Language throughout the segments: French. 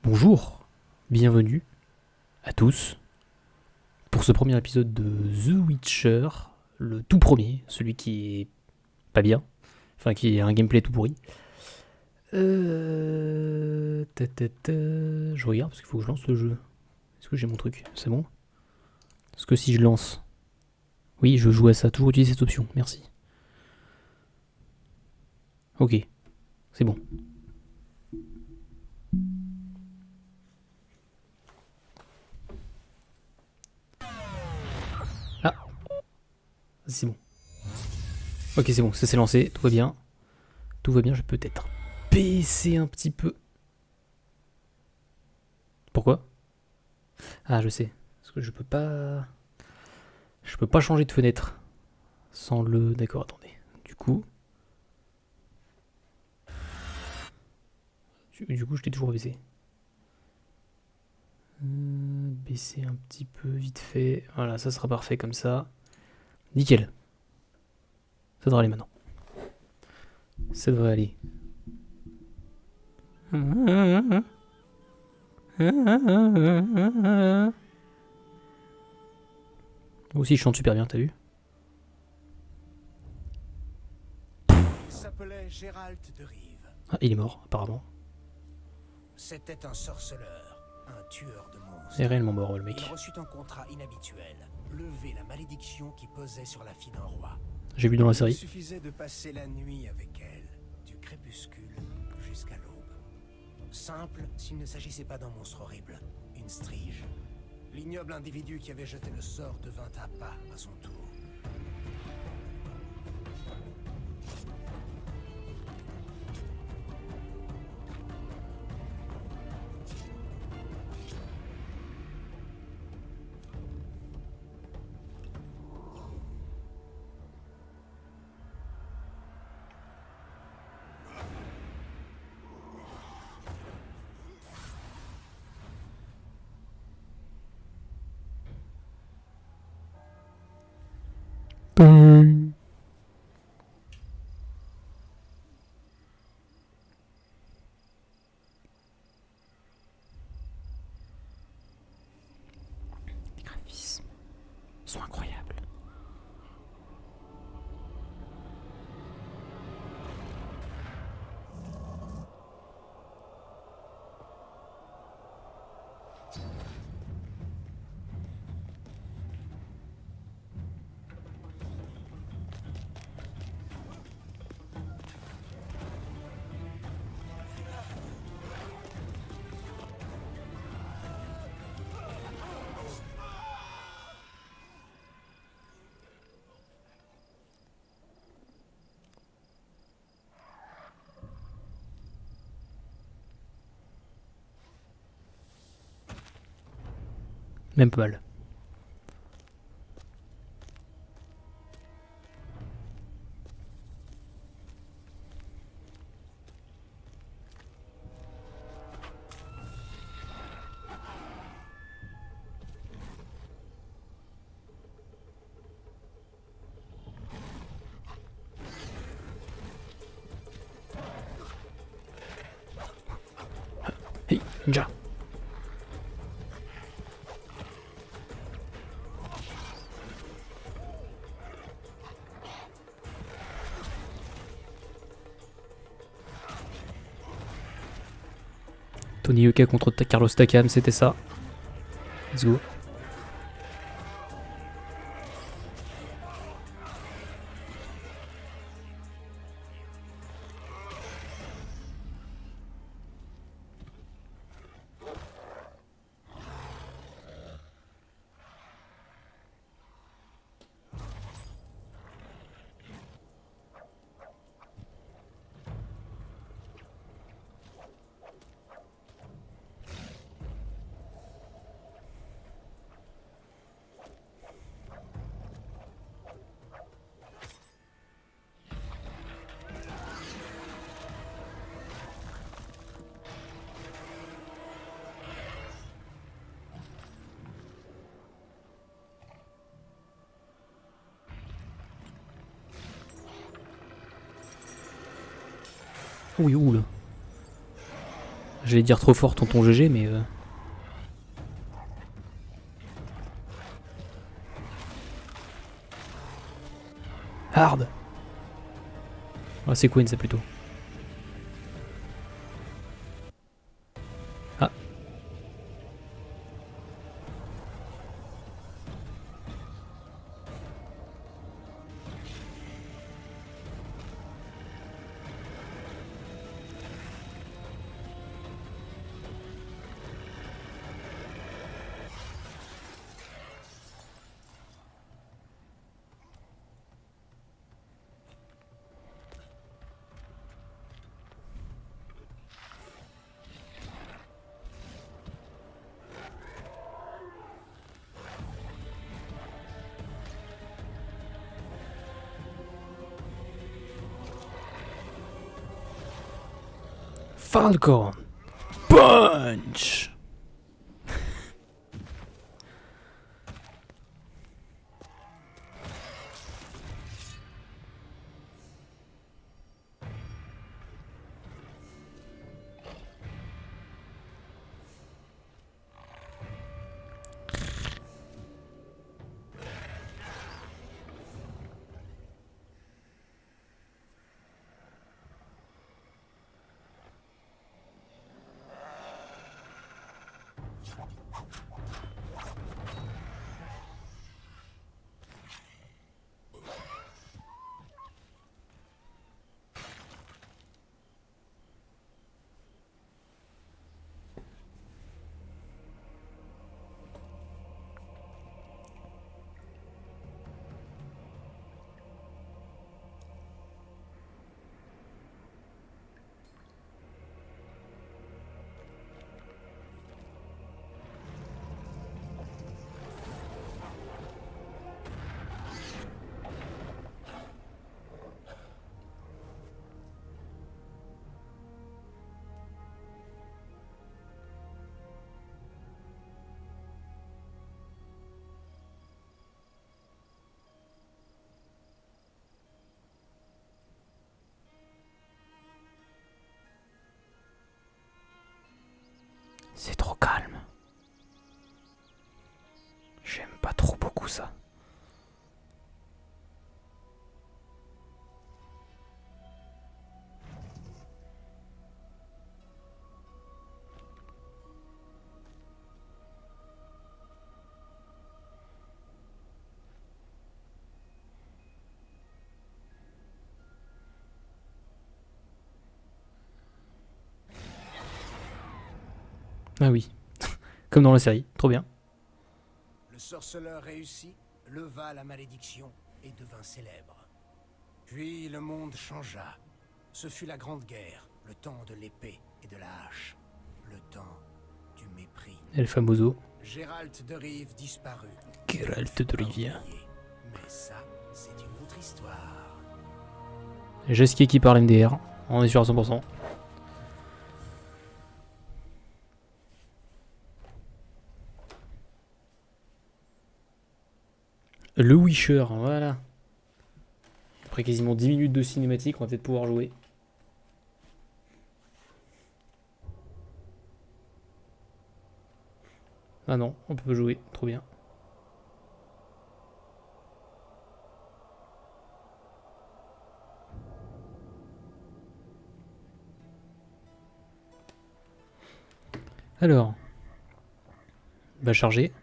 Bonjour, bienvenue à tous pour ce premier épisode de The Witcher, le tout premier, celui qui est pas bien, enfin qui est un gameplay tout pourri. Je regarde parce qu'il faut que je lance le jeu. Est-ce que j'ai mon truc? C'est bon? Est-ce que si je lance... Oui, je joue à ça, toujours utiliser cette option, merci. Ok, c'est bon. Ah, c'est bon. Ok, c'est bon, ça s'est lancé, tout va bien. Tout va bien, je peux peut-être baisser un petit peu. Pourquoi? Ah, je sais. Parce que je peux pas... Je peux pas changer de fenêtre sans le... D'accord, attendez. Du coup... Du coup, je t'ai toujours baissé. Baisser un petit peu vite fait. Voilà, ça sera parfait comme ça. Nickel. Ça devrait aller maintenant. Ça devrait aller. Moi aussi, je chante super bien, t'as vu? Il s'appelait Gérald de Rive. Ah, il est mort, apparemment. C'était un sorceleur, un tueur de monstres. Il est réellement mort, le Il mec. reçut un contrat inhabituel, lever la malédiction qui pesait sur la fille d'un roi. J'ai vu dans la Il série. suffisait de passer la nuit avec elle, du crépuscule jusqu'à l'aube. Simple s'il ne s'agissait pas d'un monstre horrible, une strige. L'ignoble individu qui avait jeté le sort devint à pas à son tour. Les graphismes sont incroyables. Même pas mal. Hey, ninja. Tony Yoka contre Carlos Takam, c'était ça. Let's go. Oui, où là? J'allais dire trop fort tonton GG, mais... Hard. Ah, c'est Queen ça plutôt. Ah. Falcon Punch. C'est trop calme. J'aime pas trop beaucoup ça. Ah oui, comme dans la série, trop bien. Le sorceleur réussit, leva la malédiction et devint célèbre. Puis le monde changea. Ce fut la Grande Guerre, le temps de l'épée et de la hache, le temps du mépris. El Famoso. Géralt de Rive disparut. Geralt de Rivia. Mais ça, c'est une autre histoire. Jasquier qui parle MDR, on est sûr à 100%. Le Wisher, voilà. Après quasiment 10 minutes de cinématique, on va peut-être pouvoir jouer. Ah non, on peut jouer, trop bien. Alors, bah charger.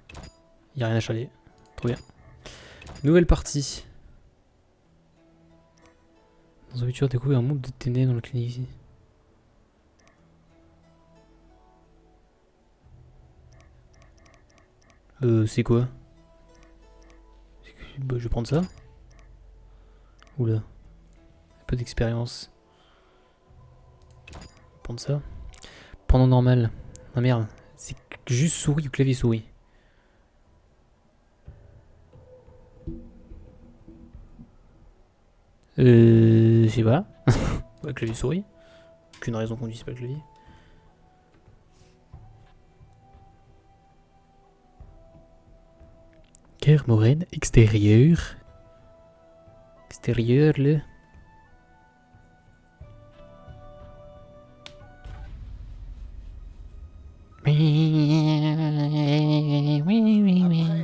Il n'y a rien à charger, trop bien. Nouvelle partie. Dans un futur, découvrir un monde de ténèbres dans le clinique. C'est quoi? Bah, je vais prendre ça. Oula. Peu d'expérience. Prendre ça. Prendre en normal. Ah merde. C'est juste souris ou clavier souris. Je sais pas. Ouais, clavier souris. Aucune raison qu'on dise pas le clavier. Kermoren extérieur. Extérieur, là. Après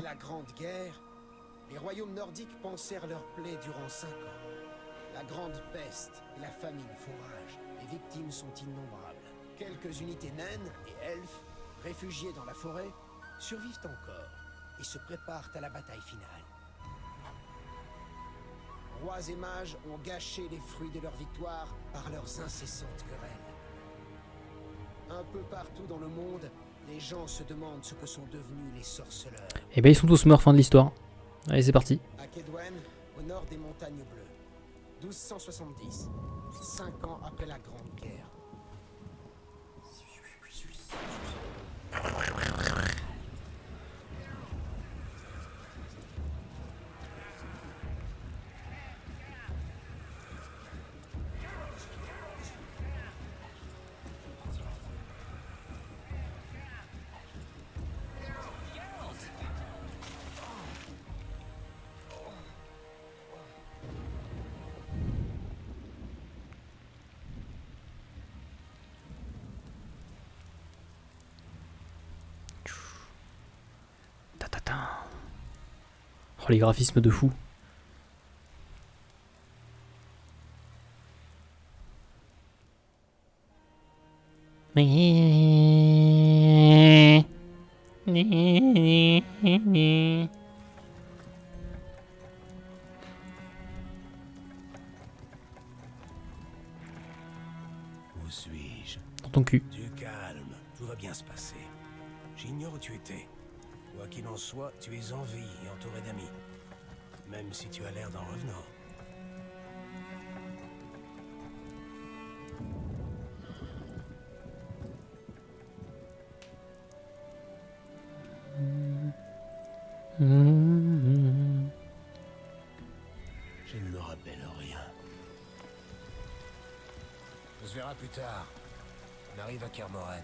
la Grande Guerre, les royaumes nordiques pansèrent leurs plaies durant 5 ans. La Grande Peste et la famine font rage. Les victimes sont innombrables. Quelques unités naines et elfes, réfugiés dans la forêt, survivent encore et se préparent à la bataille finale. Rois et mages ont gâché les fruits de leur victoire par leurs incessantes querelles. Un peu partout dans le monde, les gens se demandent ce que sont devenus les sorceleurs. Et ben ils sont tous morts, fin de l'histoire. Allez, c'est parti. À Kedwen, au nord des montagnes bleues. 1270, 5 ans après la Grande Guerre. Oh, les graphismes de fou. Où suis-je? Dans ton cul. Du calme, tout va bien se passer. J'ignore où tu étais. Quoi qu'il en soit, tu es en vie et entouré d'amis. Même si tu as l'air d'un revenant. Je ne me rappelle rien. On se verra plus tard. On arrive à Kermoren.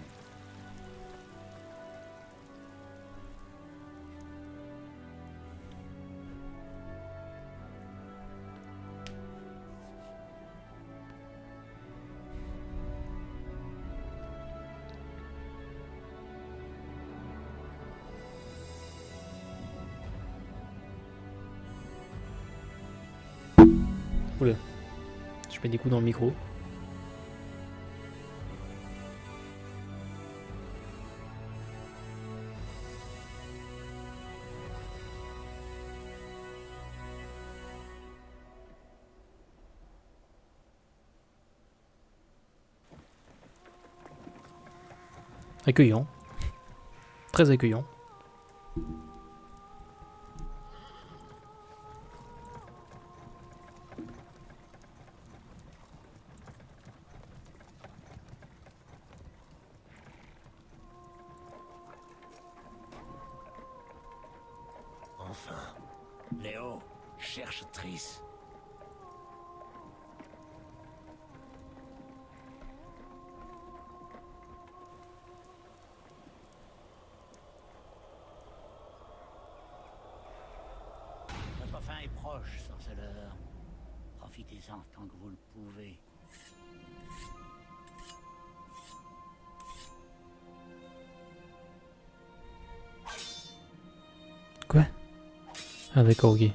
Oula. Je mets des coups dans le micro. Accueillant. Très accueillant. Enfin, Léo, cherche Triss. Votre fin est proche, sorceleur. Profitez-en tant que vous le pouvez. Quoi? Ah d'accord, ok.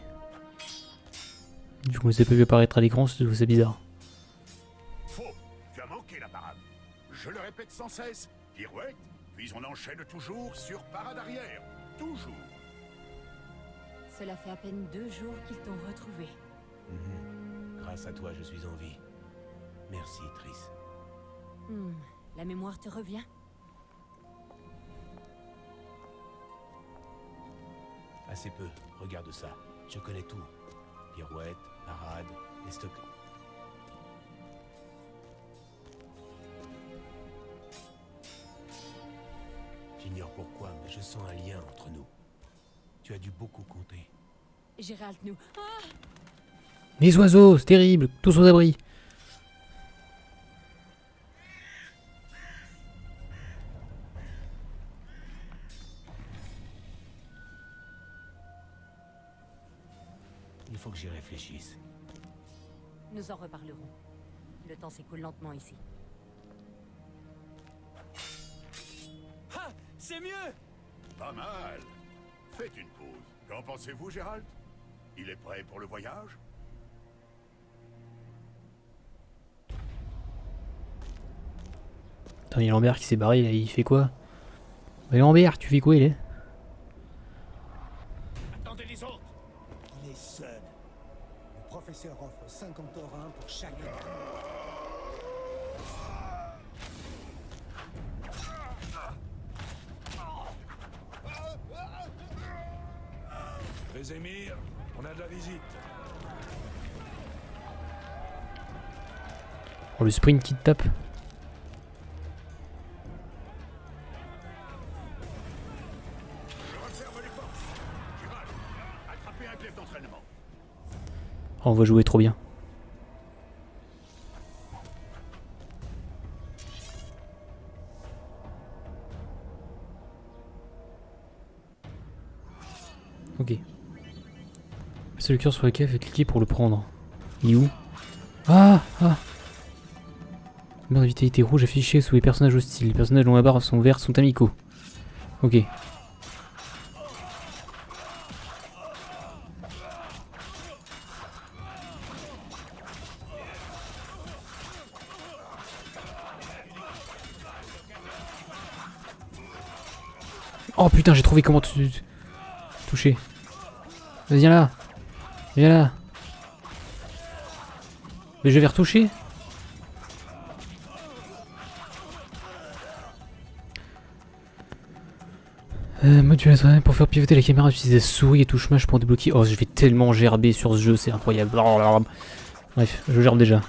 Du coup, c'est pas vu apparaître à l'écran, c'est bizarre. Faux. Tu as manqué la parade. Je le répète sans cesse. Pirouette, puis on enchaîne toujours sur parade arrière. Toujours. Cela fait à peine 2 jours qu'ils t'ont retrouvé. Grâce à toi, je suis en vie. Merci, Triss. La mémoire te revient? Assez peu. Regarde ça. Je connais tout. Pirouette, parade, les stocks. J'ignore pourquoi, mais je sens un lien entre nous. Tu as dû beaucoup compter. Gérald, nous. Ah! Les oiseaux, c'est terrible, tous aux abris. Il faut que j'y réfléchisse. Nous en reparlerons. Le temps s'écoule lentement ici. Ha! c'est mieux. Pas mal. Faites une pause. Qu'en pensez-vous, Gérald? Il est prêt pour le voyage? Attends, il y a Lambert qui s'est barré, là, il fait quoi? Mais Lambert, tu fais quoi, il est? Attendez les autres. Il est seul. Le professeur offre 50 orins pour chaque gars. Vézémir, on a de la visite. Oh, le sprint qui te tape. Je referme les portes. Gérald, attrapez un glaive d'entraînement. Oh, on va jouer trop bien. Ok. C'est le cœur sur lequel il faut cliquer pour le prendre. Il est où? Ah! Ah! Barre de vitalité rouge affichée sous les personnages hostiles. Les personnages dont la barre sont verts sont amicaux. Ok. Oh putain, j'ai trouvé comment toucher. Viens là. Viens là. Mais je vais retoucher. Modulateur pour faire pivoter la caméra, utiliser souris et touche mâche pour débloquer. Oh, je vais tellement gerber sur ce jeu, c'est incroyable. Blablabla. Bref, je gerbe déjà.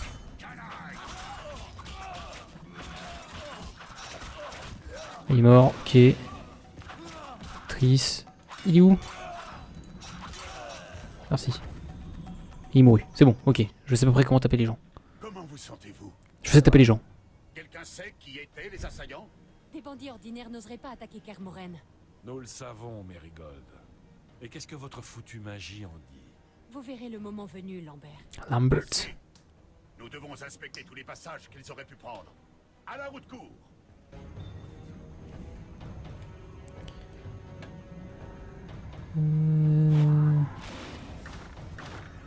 Il est mort, ok. Trice. Il est où? Merci. Il est mouru, c'est bon, ok. Je sais à peu près comment taper les gens. Comment vous sentez-vous? Je sais taper les gens. Quelqu'un sait qui étaient les assaillants? Des bandits ordinaires n'oseraient pas attaquer Kermoren. Nous le savons, Mérigold. Et qu'est-ce que votre foutue magie en dit? Vous verrez le moment venu, Lambert. Lambert. Nous devons inspecter tous les passages qu'ils auraient pu prendre. À la route court.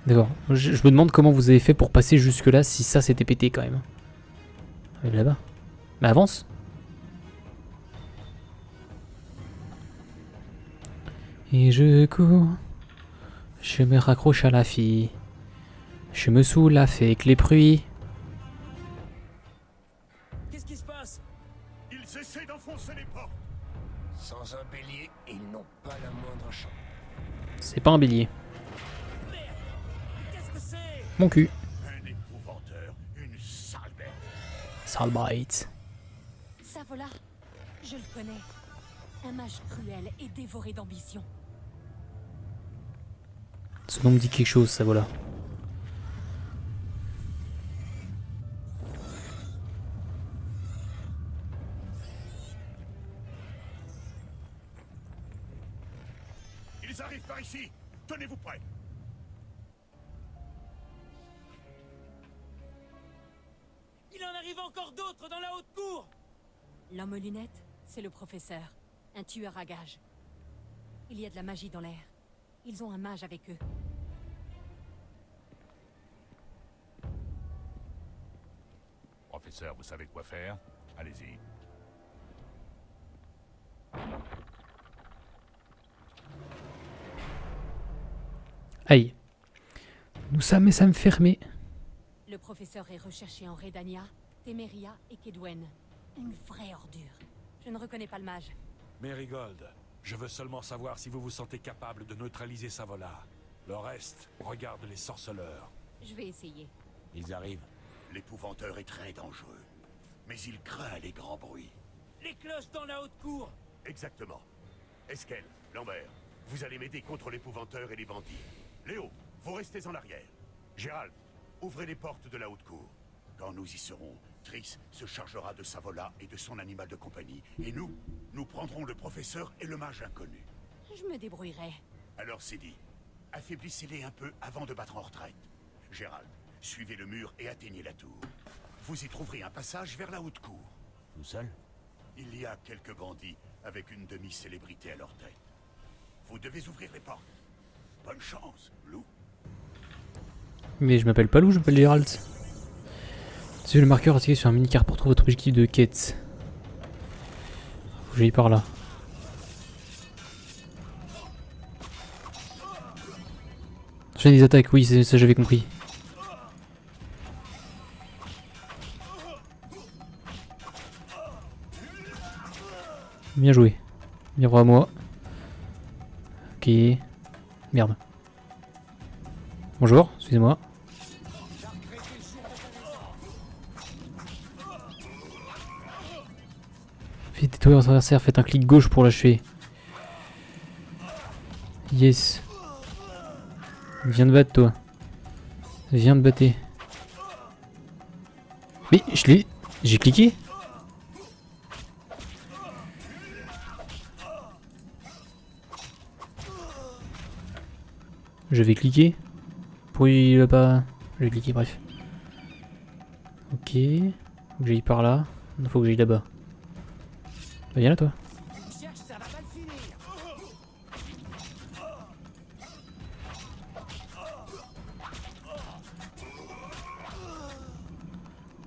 D'accord. Je me demande comment vous avez fait pour passer jusque là si ça s'était pété quand même. Là-bas. Mais avance. Et je cours. Je me raccroche à la fille. Je me saoule avec les bruits. Qu'est-ce qui se passe? Ils essaient d'enfoncer les portes. Sans un bélier, ils n'ont pas la moindre chance. C'est pas un bélier. Qu'est-ce que c'est? Mon cul. Un épouvanteur, une sale bête. Sale bite. Ça voilà. Je le connais. Un mage cruel et dévoré d'ambition. Ce nom me dit quelque chose, ça voilà. Ils arrivent par ici. Tenez-vous prêts. Il en arrive encore d'autres dans la haute cour. L'homme aux lunettes, c'est le professeur. Un tueur à gages. Il y a de la magie dans l'air. Ils ont un mage avec eux. Professeur, vous savez quoi faire? Allez-y. Aïe. Nous sommes fermés. Le professeur est recherché en Redania, Temeria et Kedwen. Une vraie ordure. Je ne reconnais pas le mage. Mérigold, je veux seulement savoir si vous vous sentez capable de neutraliser Savola. Le reste, regarde les sorceleurs. Je vais essayer. Ils arrivent. L'épouvanteur est très dangereux. Mais il craint les grands bruits. Les cloches dans la haute cour. Exactement. Esquel, Lambert, vous allez m'aider contre l'épouvanteur et les bandits. Léo, vous restez en arrière. Gérald, ouvrez les portes de la haute cour. Quand nous y serons, Triss se chargera de Savola et de son animal de compagnie. Et nous prendrons le professeur et le mage inconnu. Je me débrouillerai. Alors c'est dit. Affaiblissez-les un peu avant de battre en retraite. Gérald, suivez le mur et atteignez la tour. Vous y trouverez un passage vers la haute cour. Tout seul? Il y a quelques bandits avec une demi-célébrité à leur tête. Vous devez ouvrir les portes. Bonne chance, Lou. Mais je m'appelle pas Lou, je m'appelle Geralt. C'est le marqueur indiqué sur un mini-carte pour trouver votre objectif de quête. Faut que j'aille par là. J'ai des attaques, oui, ça j'avais compris. Bien joué. Bien à moi. Ok. Merde. Bonjour, excusez-moi. Faites détruire votre adversaire, faites un clic gauche pour l'achever. Yes. Viens de battre toi. Viens de battre. Mais je l'ai. J'ai cliqué. Je vais cliquer. Pourquoi il va pas. Je vais cliquer, bref. Ok. Faut que j'aille par là. Il faut que j'aille là-bas. Bah viens là toi.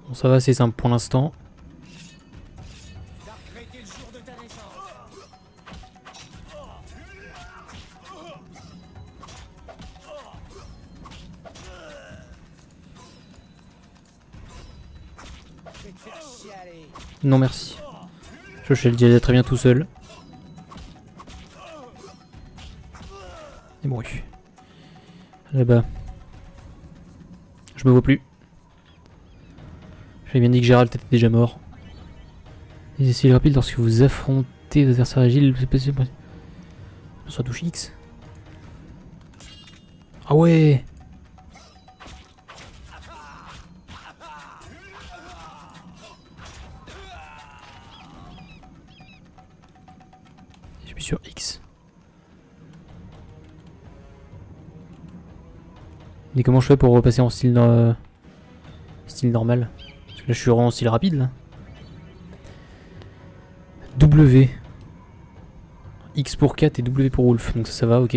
Bon ça va, c'est simple pour l'instant. Non merci. Je fais le déjà très bien tout seul. Et bon, là-bas. Je me vois plus. J'avais bien dit que Gérald était déjà mort. Les essais rapides lorsque vous affrontez vos adversaires agiles. Sur touche X. Ah ouais. J'appuie sur X. Mais comment je fais pour repasser en style normal? Parce que là je suis en style rapide là. W. X pour 4 et W pour Wolf. Donc ça va, ok.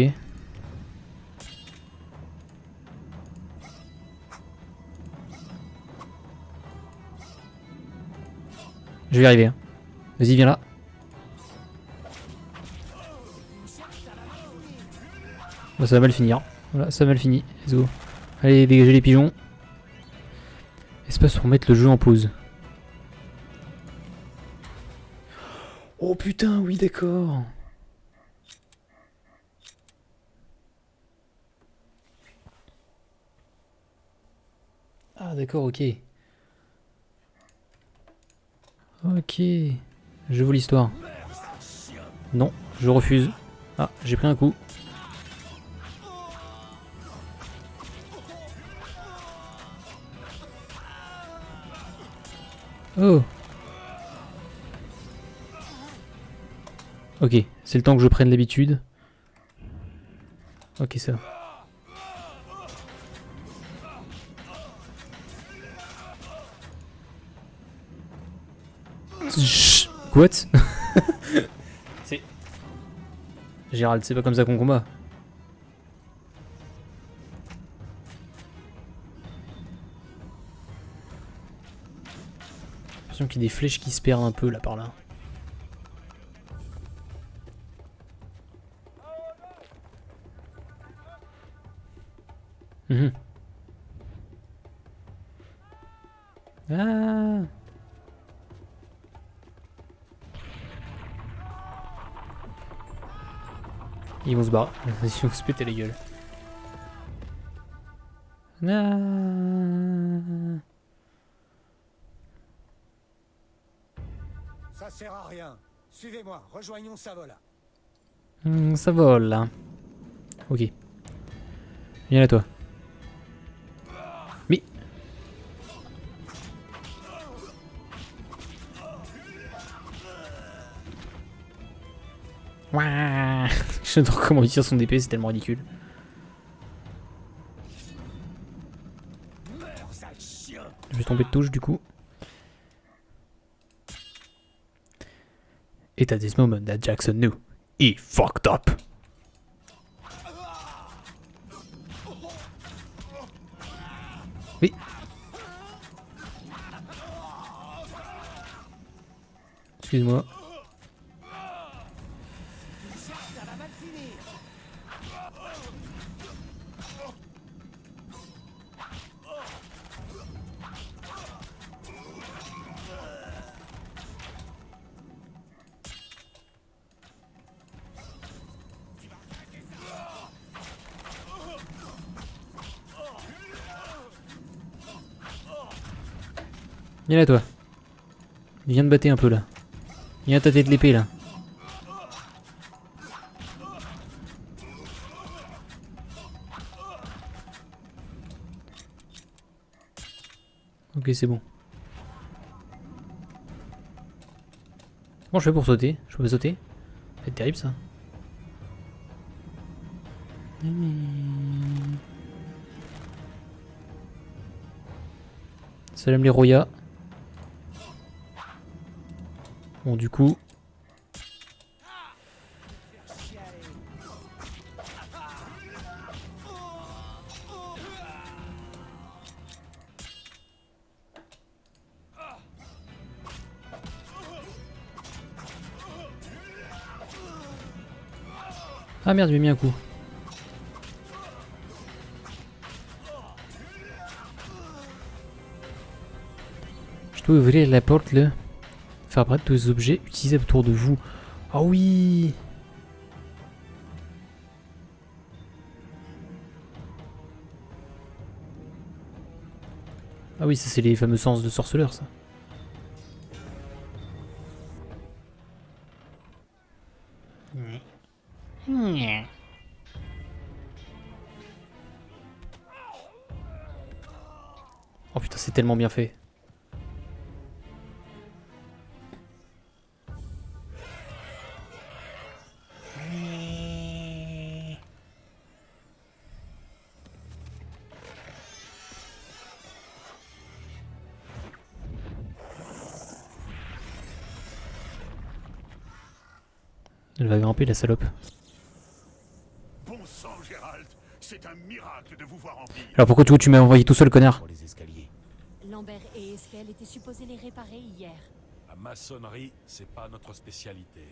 Je vais y arriver. Hein. Vas-y, viens là. Bah, ça va mal finir. Voilà, ça va mal fini. Let's go. Allez, dégagez les pigeons. Espace pour mettre le jeu en pause. Oh putain, oui, d'accord. Ah, d'accord, ok. Ok. Je veux l'histoire. Non, je refuse. Ah, j'ai pris un coup. Oh. Ok, c'est le temps que je prenne l'habitude. Ok, ça. What? C'est... Gérald, c'est pas comme ça qu'on combat. J'ai l'impression qu'il y a des flèches qui se perdent un peu là par là. Ah. Ils vont se barrer, ils vont se péter la gueule. Ah. Ça sert à rien. Suivez-moi, rejoignons Savola. Ça vole là. Ok. Viens là toi. Mais... Ouah. J'adore comment il tire son épée, c'est tellement ridicule. Je vais tomber de touche du coup. It at this moment that Jackson knew. He fucked up. Oui. Excuse-moi. Viens là toi. Viens te battre un peu là. Viens tâter de l'épée là. Ok c'est bon. Comment je fais pour sauter? Je peux pas sauter? C'est terrible ça. Salam les Roya. Bon du coup. Ah merde, je m'ai mis un coup. Je dois ouvrir la porte là. Faire apparaître tous les objets utilisables autour de vous. Ah oui. Ah oui, ça c'est les fameux sens de sorceleur ça. Oh putain, c'est tellement bien fait. Elle va grimper la salope. Bon sang, Gérald, c'est un miracle de vous voir en vie. Alors pourquoi tu m'as envoyé tout seul, connard? Pour les escaliers. Lambert et Eskel étaient supposés les réparer hier. La maçonnerie, c'est pas notre spécialité.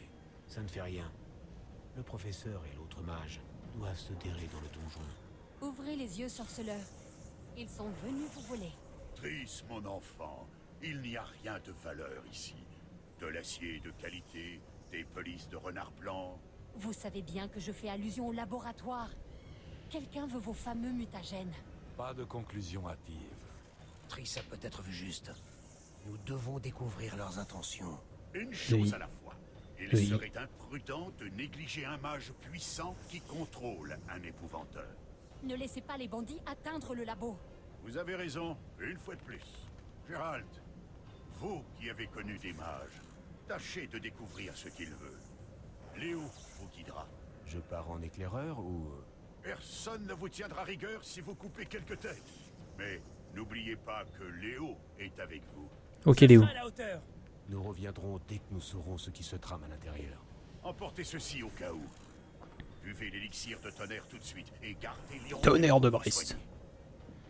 Ça ne fait rien. Le professeur et l'autre mage doivent se terrer dans le donjon. Ouvrez les yeux, sorceleur. Ils sont venus vous voler. Triss, mon enfant, il n'y a rien de valeur ici. De l'acier de qualité, des pelisses de renard blanc. Vous savez bien que je fais allusion au laboratoire. Quelqu'un veut vos fameux mutagènes. Pas de conclusion hâtive. Triss a peut-être vu juste. Nous devons découvrir leurs intentions. Une chose Oui. à la fois. Il Oui. serait imprudent de négliger un mage puissant qui contrôle un épouvanteur. Ne laissez pas les bandits atteindre le labo. Vous avez raison, une fois de plus. Gérald, vous qui avez connu des mages, tâchez de découvrir ce qu'il veut. Léo vous guidera. Je pars en éclaireur ou... Personne ne vous tiendra rigueur si vous coupez quelques têtes. Mais n'oubliez pas que Léo est avec vous. Ok Léo. Nous reviendrons dès que nous saurons ce qui se trame à l'intérieur. Emportez ceci au cas où. Buvez l'élixir de tonnerre tout de suite et gardez les Tonnerre de pour vous Brest. soigner.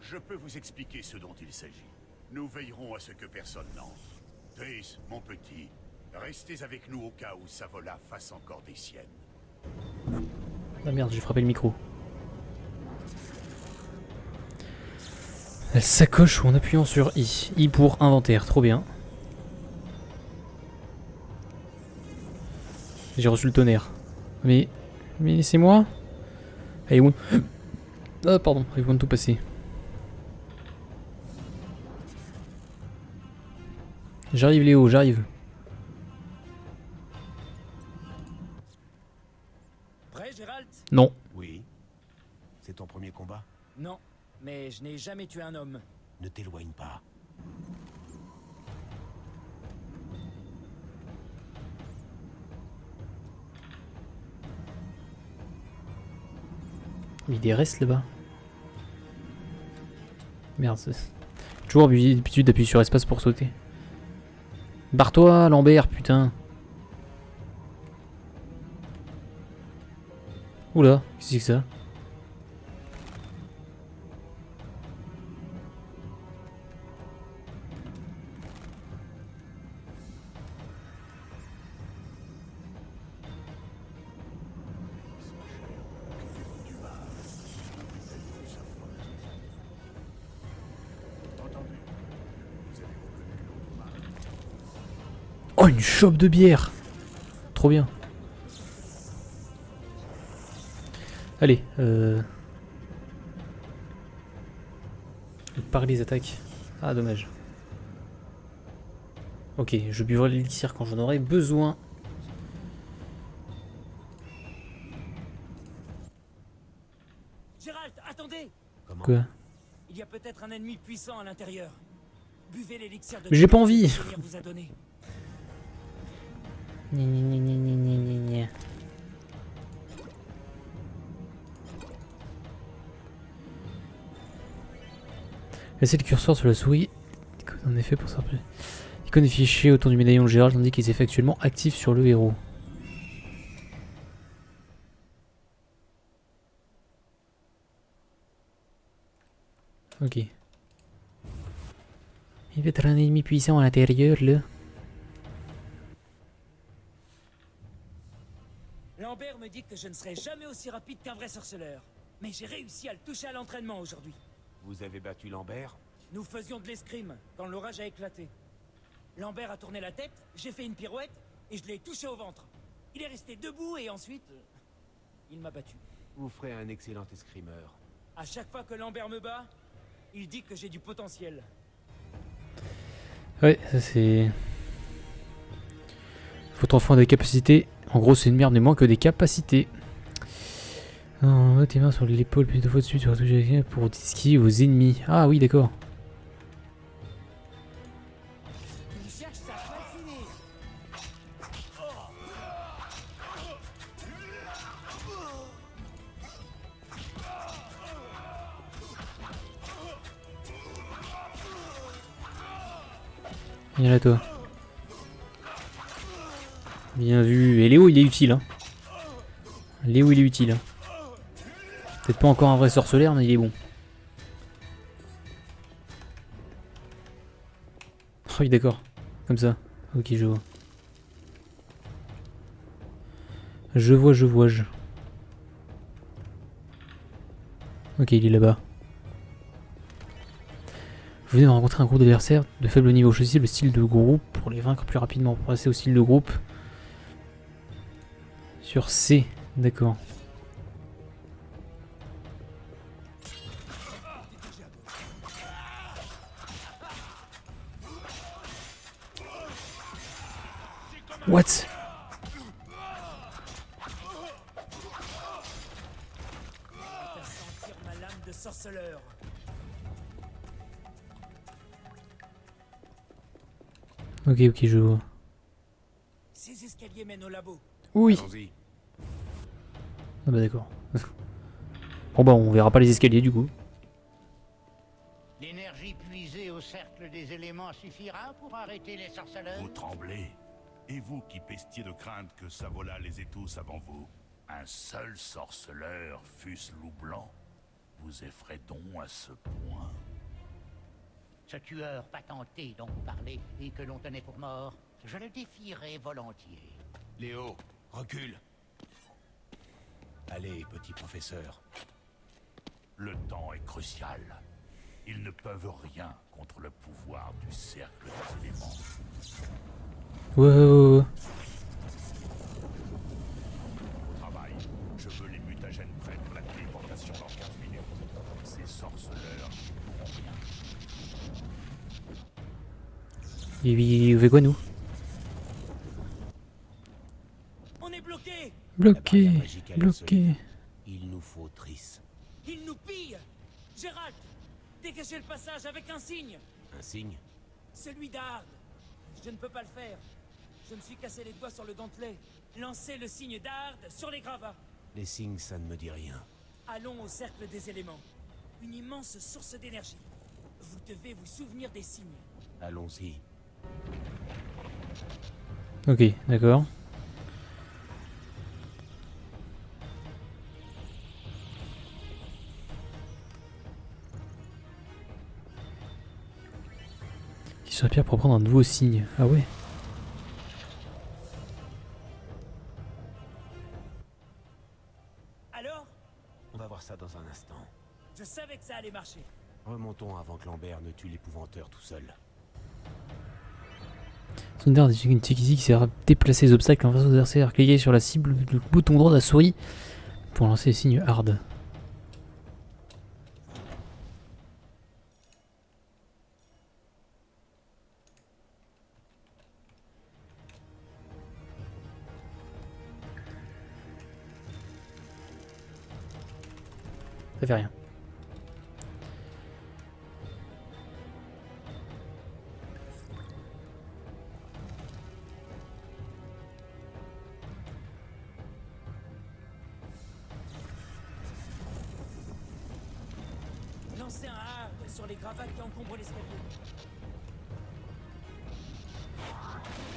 Je peux vous expliquer ce dont il s'agit. Nous veillerons à ce que personne n'entre. Triss, mon petit, restez avec nous au cas où Savola fasse encore des siennes. Ah merde, j'ai frappé le micro. Elle s'accroche en appuyant sur I. I pour inventaire, trop bien. J'ai reçu le tonnerre. Mais c'est moi? I want... Ah pardon, I want tout passer. J'arrive Léo, j'arrive. Prêt, Gérald? Non. Oui. C'est ton premier combat? Non, mais je n'ai jamais tué un homme. Ne t'éloigne pas. Il y a des restes là-bas. Merde, c'est... Toujours l'habitude d'appuyer sur espace pour sauter. Barre-toi, Lambert, putain. Oula, qu'est-ce que c'est que ça? Oh, une chope de bière! Trop bien. Allez, par les attaques. Ah, dommage. Ok, je buvrai l'élixir quand j'en aurai besoin. Gérald, attendez! Comment? Quoi? Il y a peut-être un ennemi puissant à l'intérieur. Buvez l'élixir de... Mais j'ai pas envie. que Seigneur vous a donné. Gna gna gna gna gna gna gna. Laissez le curseur sur la souris. En effet, pour ça. L'icône des fichiers autour du médaillon de Gérald indique qu'il est actuellement actif sur le héros. Ok. Il va être un ennemi puissant à l'intérieur là. Lambert me dit que je ne serai jamais aussi rapide qu'un vrai sorceleur. Mais j'ai réussi à le toucher à l'entraînement aujourd'hui. Vous avez battu Lambert? Nous faisions de l'escrime quand l'orage a éclaté. Lambert a tourné la tête, j'ai fait une pirouette et je l'ai touché au ventre. Il est resté debout et ensuite... il m'a battu. Vous ferez un excellent escrimeur. À chaque fois que Lambert me bat, il dit que j'ai du potentiel. Ouais, ça c'est... Votre enfant a des capacités. En gros, c'est une merde, mais moins que des capacités. Non, tes mains sur l'épaule, puis 2 fois dessus, tu vas toucher pour esquiver vos ennemis. Ah oui, d'accord. Viens là, toi. Bien vu. Et Léo, il est utile. Hein. Léo, il est utile. Hein. Peut-être pas encore un vrai sorceleur, mais il est bon. Oh oui, d'accord. Comme ça. Ok, je vois. Je vois. Ok, il est là-bas. Vous venez de rencontrer un groupe d'adversaires de faible niveau. Choisissez le style de groupe pour les vaincre plus rapidement. Pour passer au style de groupe. Sur C, d'accord. What? Faire sentir ma lame de sorceleur. Ok, je vois. Ces escaliers mènent au labo. Oui. Allons-y. Ah bah d'accord. Bon bah on verra pas les escaliers du coup. L'énergie puisée au cercle des éléments suffira pour arrêter les sorceleurs? Vous tremblez. Et vous qui pestiez de crainte que Savola les étousse avant vous. Un seul sorceleur, fût-ce loup blanc, vous effraie donc à ce point. Ce tueur patenté dont vous parlez et que l'on tenait pour mort, je le défierais volontiers. Léo, recule. Allez, petit professeur. Le temps est crucial. Ils ne peuvent rien contre le pouvoir du cercle des éléments. Ouais. Au travail, je veux les mutagènes prêts pour la téléportation dans 15 minutes. Ces sorceleurs n'y pourront rien. Il fait quoi nous? On est bloqué. Bloqué. barrière magique a l'air solide. Bloqué. Il nous faut Triss. Il nous pille. Gérald, dégagez le passage avec un signe. Un signe? Celui d'Ard. Je ne peux pas le faire. Je me suis cassé les doigts sur le gantelet. Lancez le signe d'Ard sur les gravats. Les signes, ça ne me dit rien. Allons au cercle des éléments. Une immense source d'énergie. Vous devez vous souvenir des signes. Allons-y. Ok, d'accord. Sur la pierre pour prendre un nouveau signe. Ah ouais. Alors? On va voir ça dans un instant. Je savais que ça allait marcher. Remontons avant que Lambert ne tue l'épouvanteur tout seul. Cinder est une technique qui sert à déplacer les obstacles en face aux adversaires. Cliquez sur la cible du bouton droit de la souris pour lancer les signes hard. Ça fait rien. Lancez un hard sur les gravats qui encombrent l'escalier.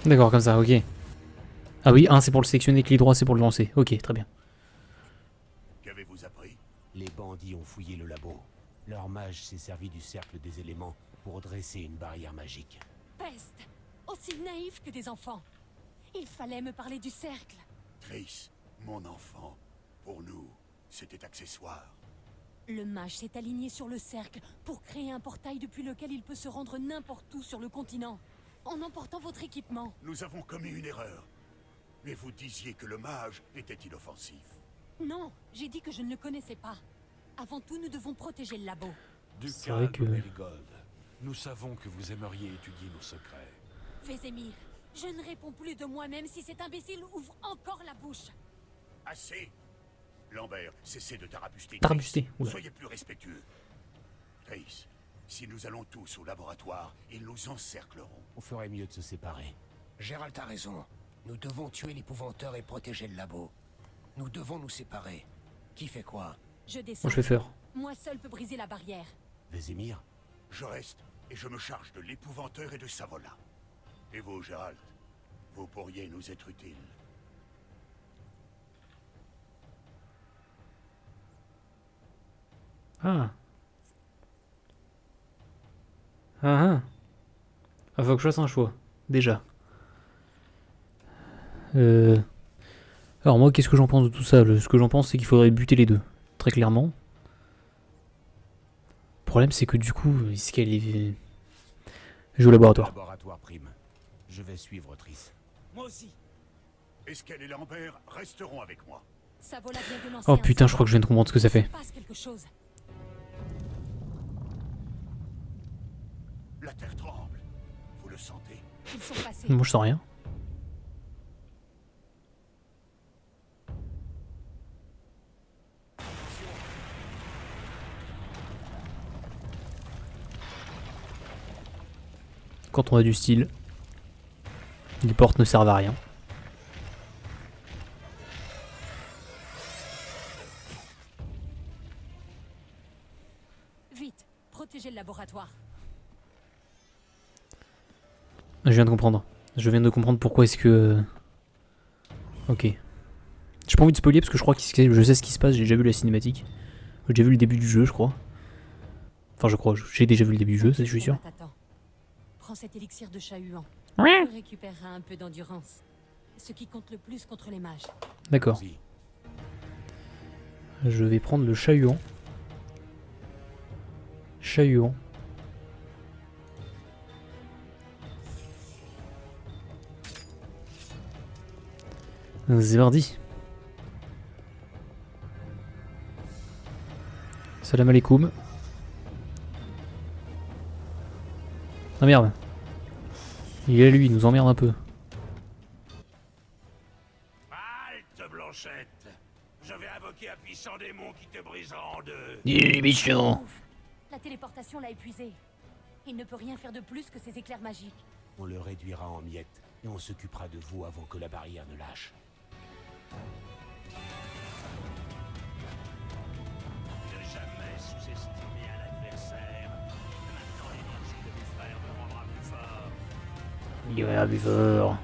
D'accord, comme ça, ok. Ah oui, un c'est pour le sélectionner, clic droit c'est pour le lancer. Ok, très bien. Qu'avez-vous appris? Les bandits ont fouillé le labo. Leur mage s'est servi du cercle des éléments pour dresser une barrière magique. Peste! Aussi naïf que des enfants. Il fallait me parler du cercle. Triss, mon enfant, pour nous, c'était accessoire. Le mage s'est aligné sur le cercle pour créer un portail depuis lequel il peut se rendre n'importe où sur le continent, en emportant votre équipement. Nous avons commis une erreur. Mais vous disiez que le mage était inoffensif. Non, j'ai dit que je ne le connaissais pas. Avant tout, nous devons protéger le labo. Du C'est vrai calme, que- Merigold. Nous savons que vous aimeriez étudier nos secrets. Vézémir, je ne réponds plus de moi-même si cet imbécile ouvre encore la bouche. Assez. Lambert, cessez de tarabuster. Tarabuster, Triss. oula. Soyez plus respectueux. Triss, si nous allons tous au laboratoire, ils nous encercleront. On ferait mieux de se séparer. Gérald a raison. Nous devons tuer l'épouvanteur et protéger le labo. Nous devons nous séparer. Qui fait quoi? Je descends. Moi je fais faire. Moi seul peux briser la barrière. Vézémir, Je reste et je me charge de l'épouvanteur et de Savola. Et vous, Gérald, vous pourriez nous être utiles. Ah. Ah ah. Ah, faut que je fasse un choix. Déjà. Alors moi, qu'est-ce que j'en pense de tout ça? Ce que j'en pense, c'est qu'il faudrait buter les deux. Très clairement. Le problème, c'est que du coup, est-ce qu'elle est... Je vais au laboratoire. laboratoire prime. Je vais suivre Triss. Moi aussi. Esquel et Lambert resteront avec moi. Savola vient de lancer Oh un putain, je crois que je viens de comprendre ce que ça fait. Il se passe quelque chose. La terre tremble. Vous le sentez? Ils sont passés. Moi, je sens rien. Quand on a du style, les portes ne servent à rien. Vite, protégez le laboratoire. Je viens de comprendre. Je viens de comprendre pourquoi est-ce que... Ok. J'ai pas envie de spoiler parce que je crois que je sais ce qui se passe, j'ai déjà vu la cinématique. J'ai déjà vu le début du jeu, je crois. Enfin, je crois, j'ai déjà vu le début du jeu, ça je suis sûr. T'attends. Prends cet élixir de chat-huant. Ouais. Tu récupéreras un peu d'endurance. Ce qui compte le plus contre les mages. D'accord. Vas-y. Je vais prendre le chat-huant. Chat-huant. C'est parti. Salam alaikum. Ah merde. Il est là lui, il nous emmerde un peu. Halte, Blanchette. Je vais invoquer un puissant démon qui te brisera en deux. Ouf. La téléportation l'a épuisé. Il ne peut rien faire de plus que ses éclairs magiques. On le réduira en miettes et on s'occupera de vous avant que la barrière ne lâche. Ne jamais sous-estimer un adversaire. Maintenant, l'énergie de mes frères me rendra plus fort. Il va plus fort.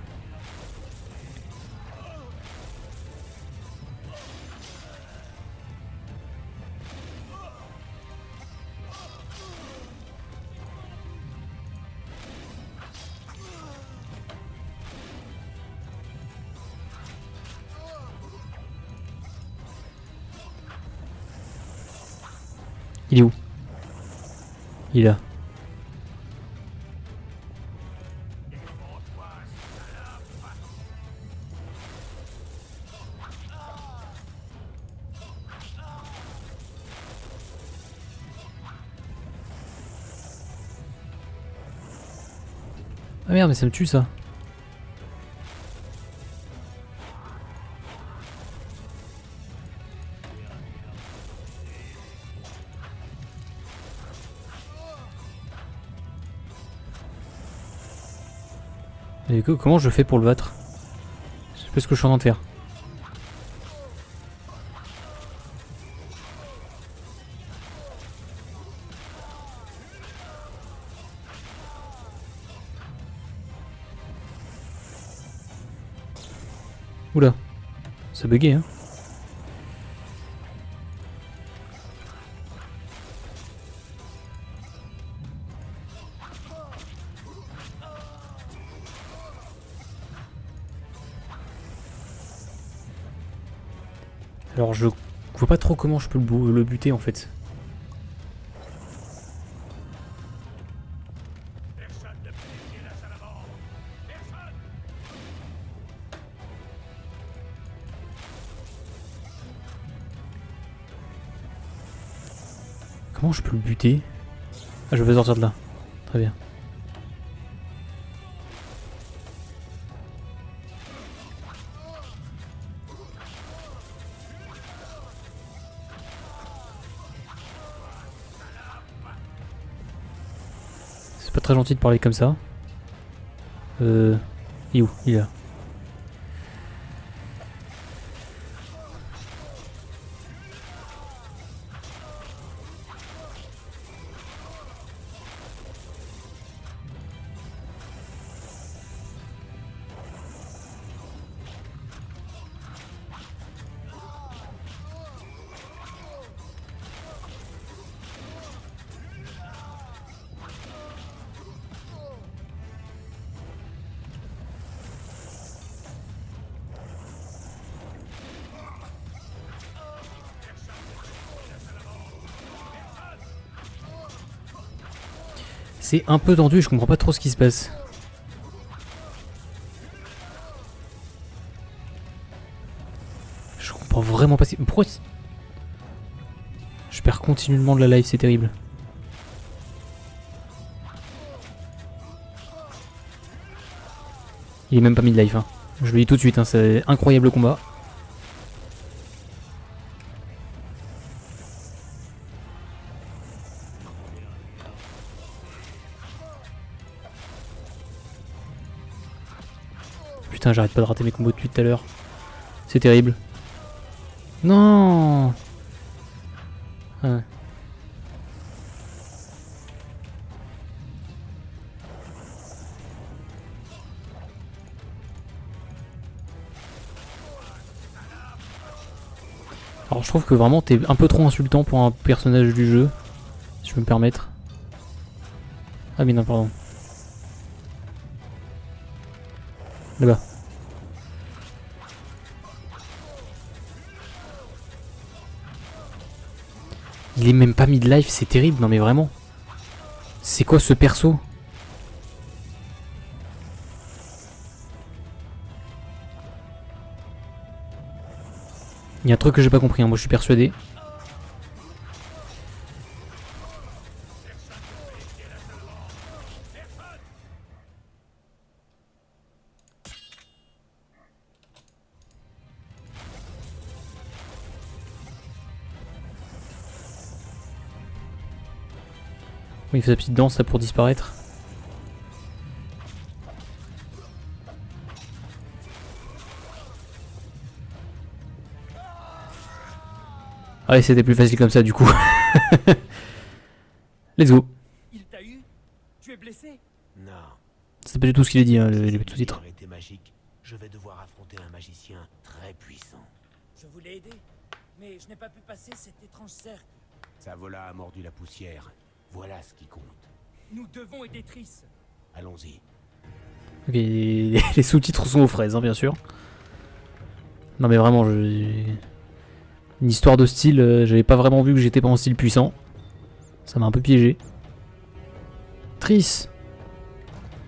Il est où? Il est là. Ah merde, mais ça me tue ça. Et comment je fais pour le battre? Je sais pas ce que je suis en train de faire. Oula, ça buguait hein. Alors je vois pas trop comment je peux le buter en fait. Comment je peux le buter? Ah, je peux sortir de là. Très bien. C'est pas très gentil de parler comme ça. Il est où? Il est là. C'est un peu tendu, je comprends pas trop ce qui se passe. Je comprends vraiment pas. Pourquoi je perds continuellement de la life, c'est terrible. Il est même pas mis de life, hein. Je le dis tout de suite, hein, c'est incroyable le combat. Putain, j'arrête pas de rater mes combos depuis tout à l'heure. C'est terrible. Non. Ah. Alors je trouve que vraiment t'es un peu trop insultant pour un personnage du jeu, si je peux me permettre. Ah mais non, pardon. Là-bas. Il est même pas mis de life, c'est terrible, non mais vraiment. C'est quoi ce perso? Il y a un truc que j'ai pas compris, hein. Moi je suis persuadé. Oui, il fait sa petite danse là pour disparaître. Ouais, c'était plus facile comme ça du coup. Let's go. Il t'a eu? Tu es blessé? Non. C'est pas du tout ce qu'il a dit, hein, les sous-titres. Était magique. Je vais devoir affronter un magicien très puissant. Je voulais aider, mais je n'ai pas pu passer cet étrange cercle. Savola a mordu la poussière. Voilà ce qui compte. Nous devons aider Triss. Allons-y. Ok, les sous-titres sont aux fraises, hein, bien sûr. Non mais vraiment, une histoire de style, j'avais pas vraiment vu que j'étais pas en style puissant. Ça m'a un peu piégé. Triss!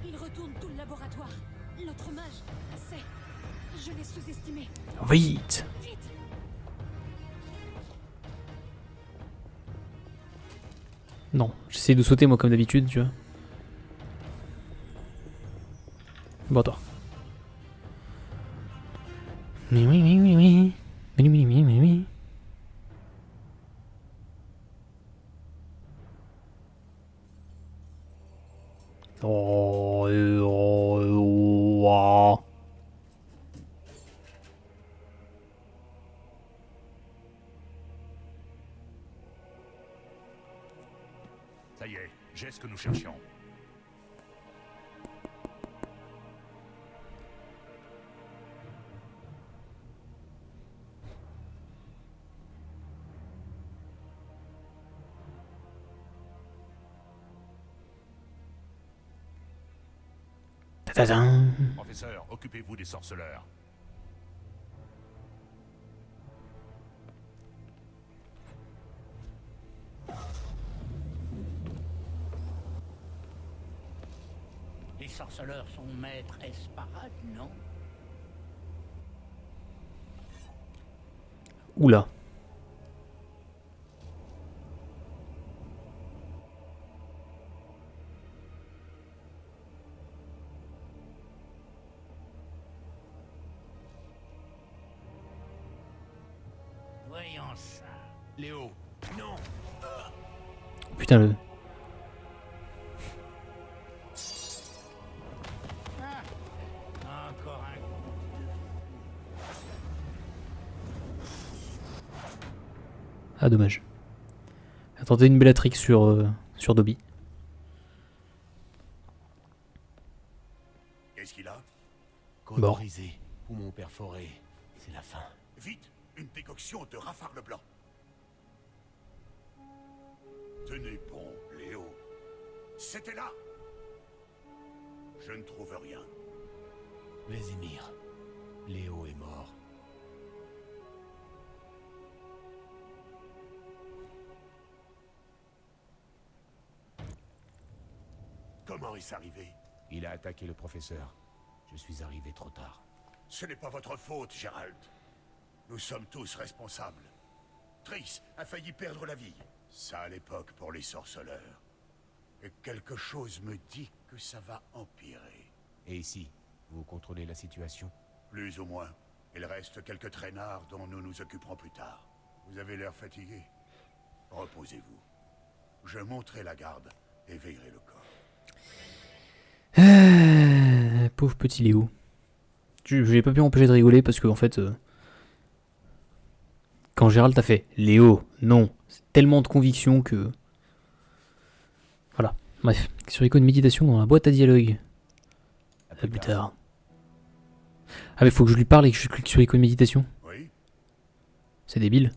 Il retourne tout le laboratoire. Notre mage, c'est... Je l'ai sous-estimé. Vite! Vite! Non, j'essaie de sauter moi comme d'habitude, tu vois. Bon, toi. Oui, oui, oui, oui, oui. Oui, oui, oui, oui, oui. Oh, ouah. Ça y est, j'ai ce que nous cherchions. Tadadam. Professeur, occupez-vous des sorceleurs. Les sorceleurs sont maîtres Esparade, non? Oula. Voyons ça. Léo, non. Putain, le. Encore un coup. Ah, dommage. Elle a tenté une Bellatrix sur Dobby. Qu'est-ce qu'il a? Côte Mort. brisée, poumon perforé. C'est la fin. Vite, une décoction de rafale blanc. Tenez bon, Léo. C'était là. Je ne trouve rien. Vézimir. Léo est mort. Comment est-ce arrivé? Il a attaqué le professeur. Je suis arrivé trop tard. Ce n'est pas votre faute, Gérald. Nous sommes tous responsables. Triss a failli perdre la vie. Ça à l'époque pour les sorceleurs. Et quelque chose me dit que ça va empirer. Et ici, vous contrôlez la situation? Plus ou moins. Il reste quelques traînards dont nous nous occuperons plus tard. Vous avez l'air fatigué. Reposez-vous. Je monterai la garde et veillerai le corps. Pauvre petit Léo. J'ai pas pu m'empêcher de rigoler parce que en fait, quand Gérald t'a fait Léo, non, c'est tellement de conviction que. Voilà. Bref, sur icône méditation dans la boîte à dialogue. À plus tard. Ah mais faut que je lui parle et que je clique sur icône méditation. Oui? C'est débile.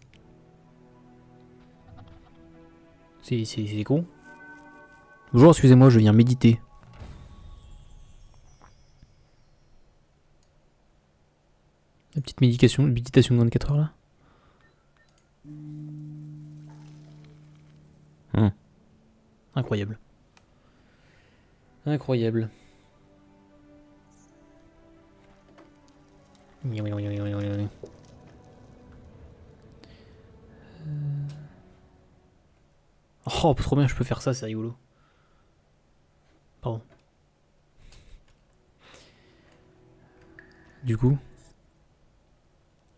C'est con. Bonjour, excusez-moi, je viens méditer. La petite méditation de 24 heures là. Incroyable. Incroyable. Oh, trop bien, je peux faire ça, c'est rigolo. Pardon. Du coup.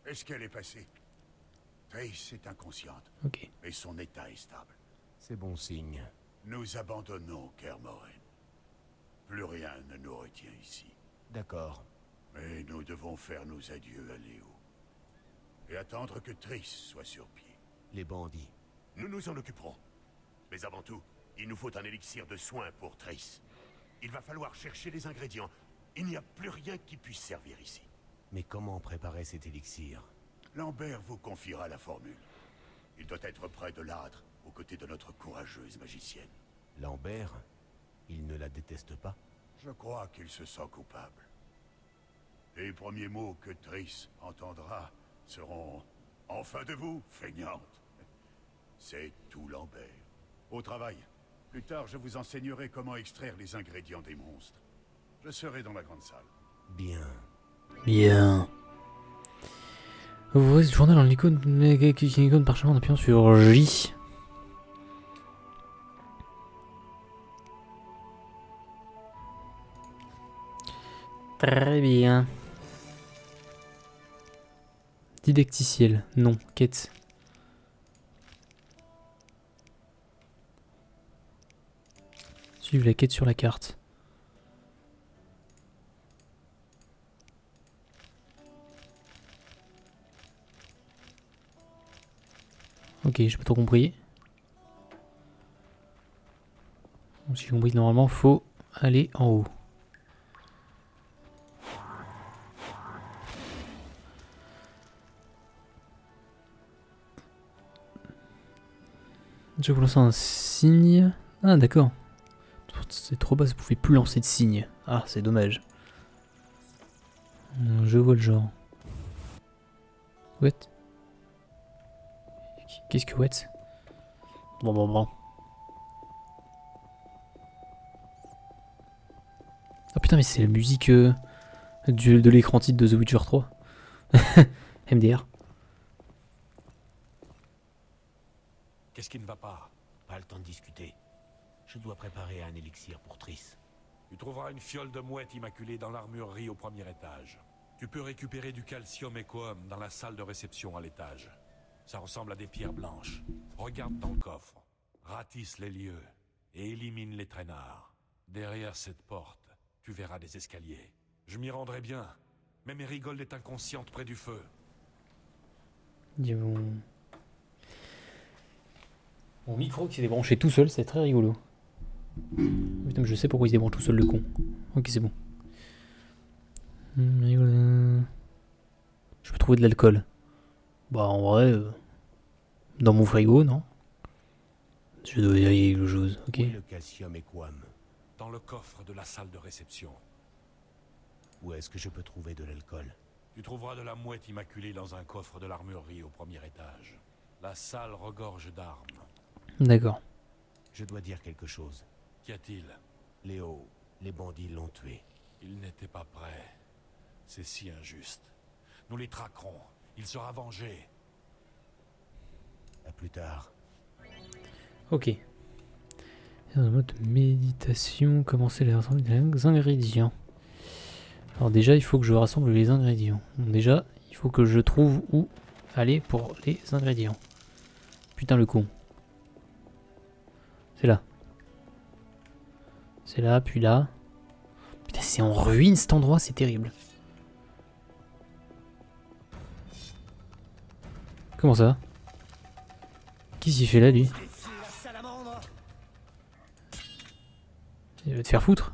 Est-ce qu'elle est passée? Triss est inconsciente, Ok. mais son état est stable. C'est bon signe. Nous abandonnons Kermoren. Plus rien ne nous retient ici. D'accord. Mais nous devons faire nos adieux à Léo. Et attendre que Triss soit sur pied. Les bandits. Nous nous en occuperons. Mais avant tout, il nous faut un élixir de soin pour Triss. Il va falloir chercher les ingrédients. Il n'y a plus rien qui puisse servir ici. Mais comment préparer cet élixir? Lambert vous confiera la formule. Il doit être près de l'âtre, aux côtés de notre courageuse magicienne. Lambert? Il ne la déteste pas? Je crois qu'il se sent coupable. Les premiers mots que Triss entendra seront « Enfin debout, feignante !» C'est tout Lambert. Au travail. Plus tard, je vous enseignerai comment extraire les ingrédients des monstres. Je serai dans la grande salle. Bien. Bien. Vous ouvrez ce journal en icône parchemin en appuyant sur J. Très bien. Didacticiel. Non. Quête. Suivre la quête sur la carte. Ok, j'ai pas trop compris. Donc, si j'ai compris, normalement, faut aller en haut. Je vais vous lancer un signe. Ah, d'accord. C'est trop bas, ça pouvait plus lancer de signe. Ah, c'est dommage. Je vois le genre. What? Qu'est-ce que what? Bon. Ah putain, mais c'est la musique de l'écran titre de The Witcher 3. MDR. Qu'est-ce qui ne va pas? Pas le temps de discuter. Je dois préparer un élixir pour Triss. Tu trouveras une fiole de mouette immaculée dans l'armurerie au premier étage. Tu peux récupérer du calcium équum dans la salle de réception à l'étage. Ça ressemble à des pierres blanches. Regarde dans le coffre. Ratisse les lieux et élimine les traînards. Derrière cette porte, tu verras des escaliers. Je m'y rendrai bien, mais Mérigold est inconsciente près du feu. Mon micro qui s'est débranché tout seul, c'est très rigolo. Putain, mais je sais pourquoi il se débranche tout seul, le con. Ok, c'est bon. Je peux trouver de l'alcool. Bah, en vrai, dans mon frigo, non? Je dois y aller quelque chose, ok. Où est le calcium équum? Dans le coffre de la salle de réception. Où est-ce que je peux trouver de l'alcool? Tu trouveras de la mouette immaculée dans un coffre de l'armurerie au premier étage. La salle regorge d'armes. D'accord. Je dois dire quelque chose. Qu'y a-t-il? Léo, les bandits l'ont tué. Il n'était pas prêt. C'est si injuste. Nous les traquerons. Il sera vengé. À plus tard. Ok. Dans le mode méditation, commencer les ingrédients. Alors déjà, il faut que je rassemble les ingrédients. Donc déjà, il faut que je trouve où aller pour les ingrédients. Putain, le con. C'est là. C'est là, puis là. Putain, c'est en ruine cet endroit, c'est terrible. Comment ça? Qu'est-ce qu'il fait là, lui? Il va te faire foutre?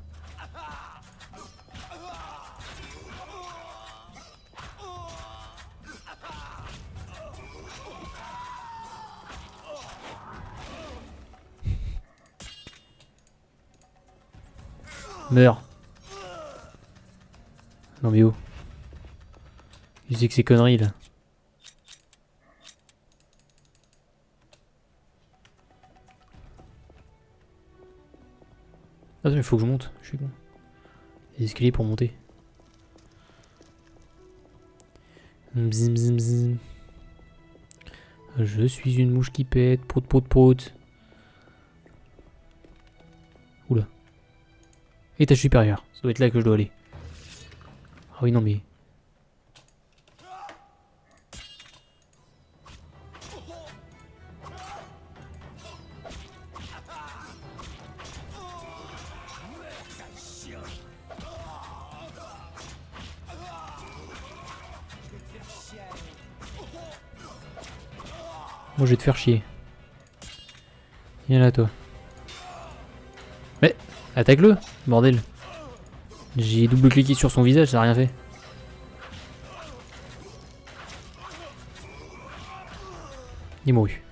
Meurs. Non mais oh. Il sait que ces conneries là. Attends, mais faut que je monte, je suis con. Les escaliers pour monter. Bzim bzim bzim. Je suis une mouche qui pète, prout prout prout. Oula. Étage supérieur, ça doit être là que je dois aller. Ah oui non mais... Moi je vais te faire chier. Viens là toi. Mais attaque-le, bordel. J'ai double-cliqué sur son visage, ça n'a rien fait. Il est mouru.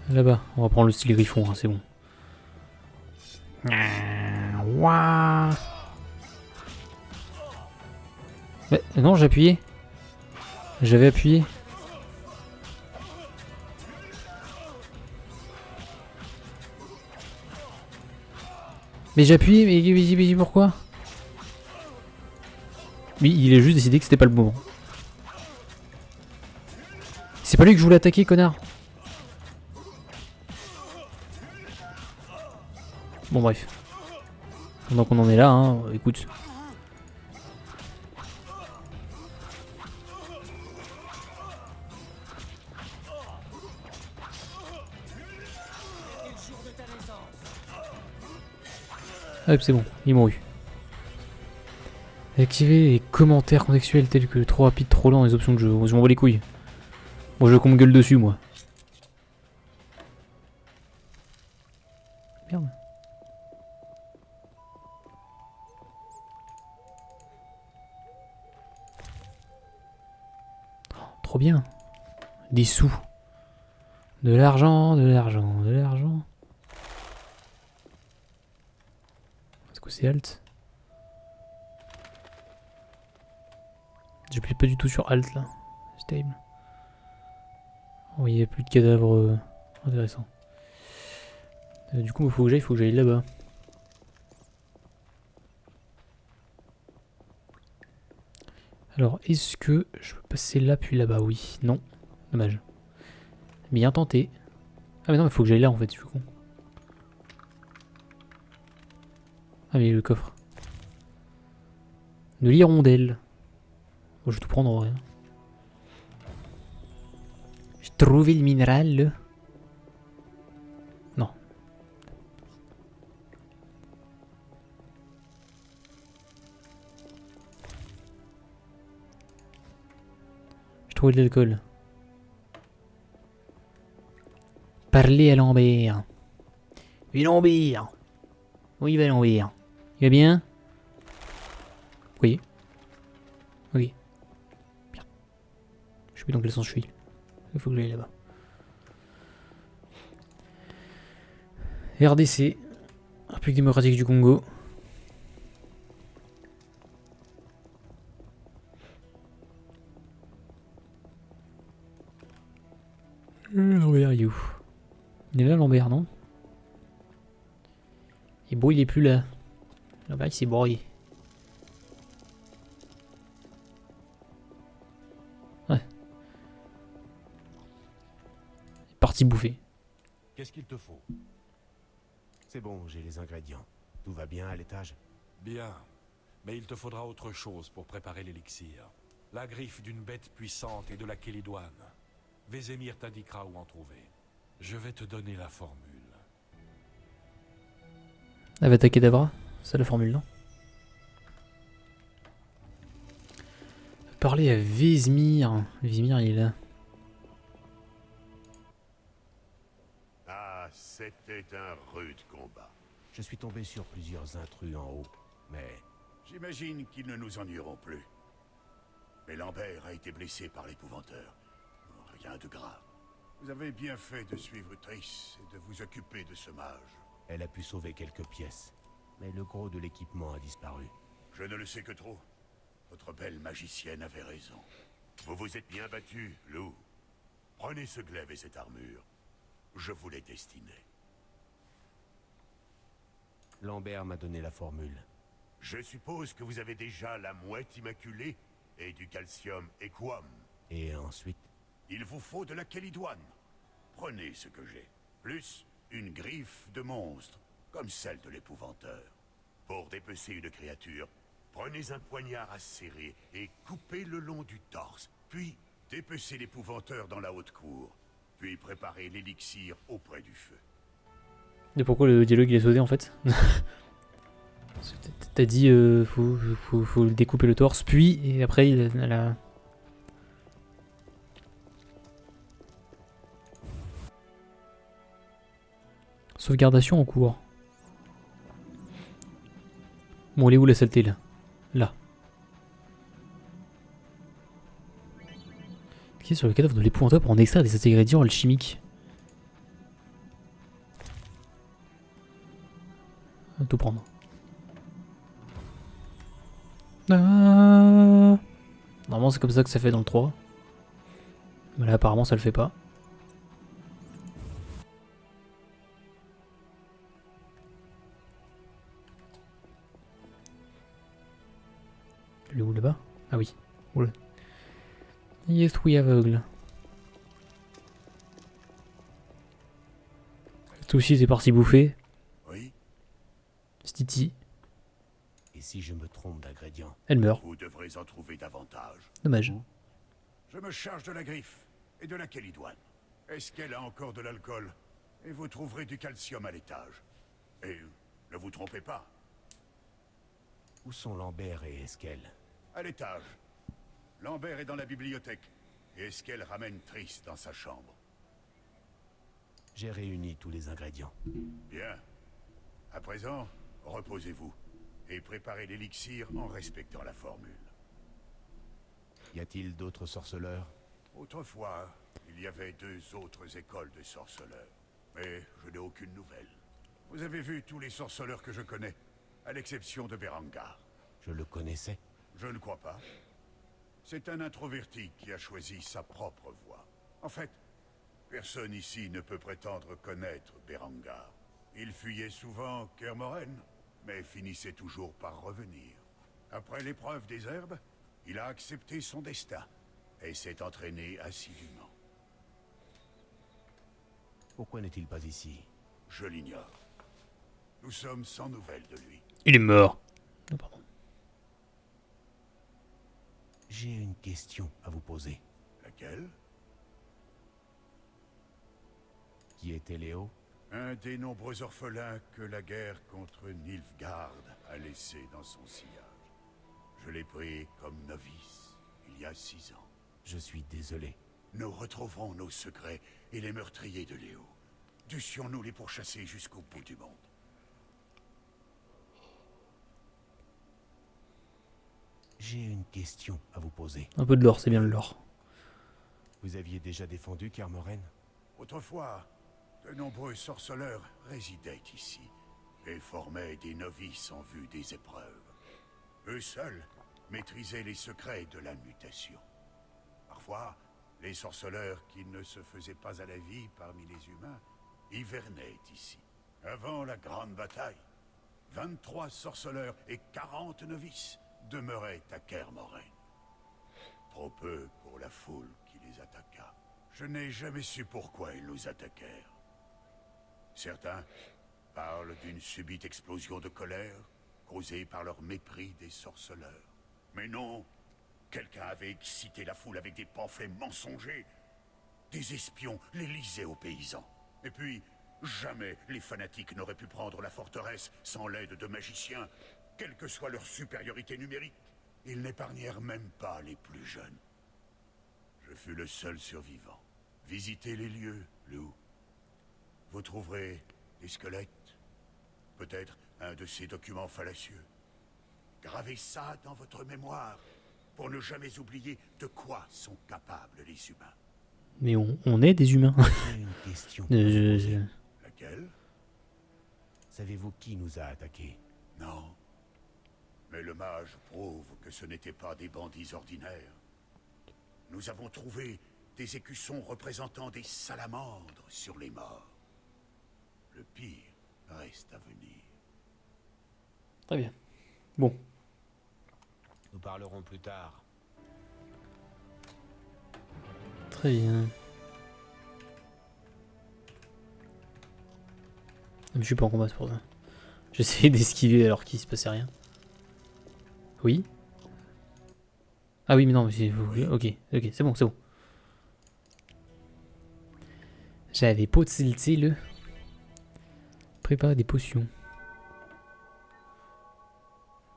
Là-bas, on va prendre le style griffon, hein, c'est bon. Ouah. Mais non, j'ai appuyé. J'avais appuyé. Mais j'ai appuyé, mais pourquoi? Oui, il a juste décidé que c'était pas le moment. C'est pas lui que je voulais attaquer, connard. Bon bref. Pendant qu'on en est là, hein, écoute. Hop, c'est bon, il mourut. Activer les commentaires contextuels tels que trop rapide, trop lent, les options de jeu. Je m'en bats les couilles. Moi je veux qu'on me gueule dessus, moi. Merde. Oh, trop bien. Des sous. De l'argent, de l'argent, de l'argent. C'est quoi, c'est Alt? J'appuie pas du tout sur Alt là. C'est terrible. Oh, il n'y a plus de cadavres intéressants. Du coup, il faut que j'aille là-bas. Alors, est-ce que je peux passer là puis là-bas? Oui, non. Dommage. Bien tenté. Ah mais non, il faut que j'aille là en fait, je suis con. Ah mais le coffre. De l'hirondelle. Oh, je vais tout prendre en vrai. J'ai trouvé le minéral. Non. J'ai trouvé de l'alcool. Parlez à Lambert. Oui, Lambert. Oui, il va Lambert. Il va bien? Oui. Oui. Bien. Je sais plus dans quel sens je suis. Il faut que j'aille là-bas. RDC. République démocratique du Congo. Lambert, il est où? Il est là, Lambert, non? Et bon, il est plus là. Lambert, il s'est broyé. Ouais. Il est parti bouffer. Qu'est-ce qu'il te faut? C'est bon, j'ai les ingrédients. Tout va bien à l'étage? Bien. Mais il te faudra autre chose pour préparer l'élixir. La griffe d'une bête puissante et de la Kélidoine. Vézémir t'indiquera où en trouver. Je vais te donner la formule. Elle va attaquer Davra. C'est la formule, non? Parler à Vézémir. Vézémir, il est là. Ah, c'était un rude combat. Je suis tombé sur plusieurs intrus en haut, mais J'imagine qu'ils ne nous ennuieront plus. Mais Lambert a été blessé par l'épouvanteur. Rien de grave. Vous avez bien fait de suivre Triss et de vous occuper de ce mage. elle a pu sauver quelques pièces. Mais le gros de l'équipement a disparu. Je ne le sais que trop. Votre belle magicienne avait raison. Vous vous êtes bien battu, Lou. Prenez ce glaive et cette armure. Je vous l'ai destiné. Lambert m'a donné la formule. Je suppose que vous avez déjà la mouette immaculée et du calcium Equum. Et ensuite, Il vous faut de la Kélidoine. Prenez ce que j'ai. Plus une griffe de monstre, comme celle de l'épouvanteur. Pour dépecer une créature, prenez un poignard acéré et coupez le long du torse. Puis, dépecez l'épouvanteur dans la haute cour. Puis préparez l'élixir auprès du feu. Et pourquoi le dialogue il est sauté en fait? T'as dit faut découper le torse, puis et après elle a... Sauvegardation en cours. Bon, elle est où la saleté là? Là. Cliquez sur le cadavre de l'épouvanteur pour en extraire des ingrédients alchimiques. On va tout prendre. Normalement c'est comme ça que ça fait dans le 3. Mais là apparemment ça le fait pas. Ah oui. Oula. Yes, oui, aveugle. Toi aussi, c'est parti bouffer. Oui, Stiti, Et si je me trompe d'ingrédient? elle meurt. vous devrez en trouver davantage. Dommage. Je me charge de la griffe et de la Kélidoine. Est-ce qu'elle a encore de l'alcool? Et vous trouverez du calcium à l'étage. Et ne vous trompez pas, Où sont Lambert et Esquel? à l'étage. Lambert est dans la bibliothèque. Et Esquel ramène Triss dans sa chambre. J'ai réuni tous les ingrédients. Bien. À présent, reposez-vous. Et préparez l'élixir en respectant la formule. Y a-t-il d'autres sorceleurs? Autrefois, il y avait 2 autres écoles de sorceleurs. Mais je n'ai aucune nouvelle. Vous avez vu tous les sorceleurs que je connais, à l'exception de Berengar. Je le connaissais. Je ne crois pas. C'est un introverti qui a choisi sa propre voie. En fait, personne ici ne peut prétendre connaître Berengar. Il fuyait souvent Kermoren, mais finissait toujours par revenir. Après l'épreuve des herbes, il a accepté son destin et s'est entraîné assidûment. Pourquoi n'est-il pas ici? Je l'ignore. Nous sommes sans nouvelles de lui. Il est mort. Non, pardon. J'ai une question à vous poser. Laquelle? Qui était Léo? Un des nombreux orphelins que la guerre contre Nilfgaard a laissé dans son sillage. Je l'ai pris comme novice il y a 6 ans. Je suis désolé. Nous retrouverons nos secrets et les meurtriers de Léo. Dussions-nous les pourchasser jusqu'au bout du monde. J'ai une question à vous poser. Un peu de l'or, c'est bien le lore. Vous aviez déjà défendu Kermoren? Autrefois, de nombreux sorceleurs résidaient ici et formaient des novices en vue des épreuves. Eux seuls maîtrisaient les secrets de la mutation. Parfois, les sorceleurs qui ne se faisaient pas à la vie parmi les humains hivernaient ici. Avant la grande bataille, 23 sorceleurs et 40 novices demeuraient à Kermoren. Trop peu pour la foule qui les attaqua. Je n'ai jamais su pourquoi ils nous attaquèrent. Certains parlent d'une subite explosion de colère causée par leur mépris des sorceleurs. Mais non, quelqu'un avait excité la foule avec des pamphlets mensongers. Des espions les lisaient aux paysans. Et puis, jamais les fanatiques n'auraient pu prendre la forteresse sans l'aide de magiciens, quelle que soit leur supériorité numérique. Ils n'épargnèrent même pas les plus jeunes. Je fus le seul survivant. Visitez les lieux, Lou. Vous trouverez des squelettes, peut-être un de ces documents fallacieux. Gravez ça dans votre mémoire, pour ne jamais oublier de quoi sont capables les humains. Mais on est des humains. J'ai une question. Laquelle? Savez-vous qui nous a attaqués? Non. Mais le mage prouve que ce n'étaient pas des bandits ordinaires. Nous avons trouvé des écussons représentant des salamandres sur les morts. Le pire reste à venir. Très bien. Bon. Nous parlerons plus tard. Très bien. Je suis pas en combat, c'est pour ça. J'essayais d'esquiver alors qu'il se passait rien. Oui. Ah oui, mais non, mais c'est... Oui. Ok, c'est bon, c'est bon. J'avais pas tilté le... Préparer des potions.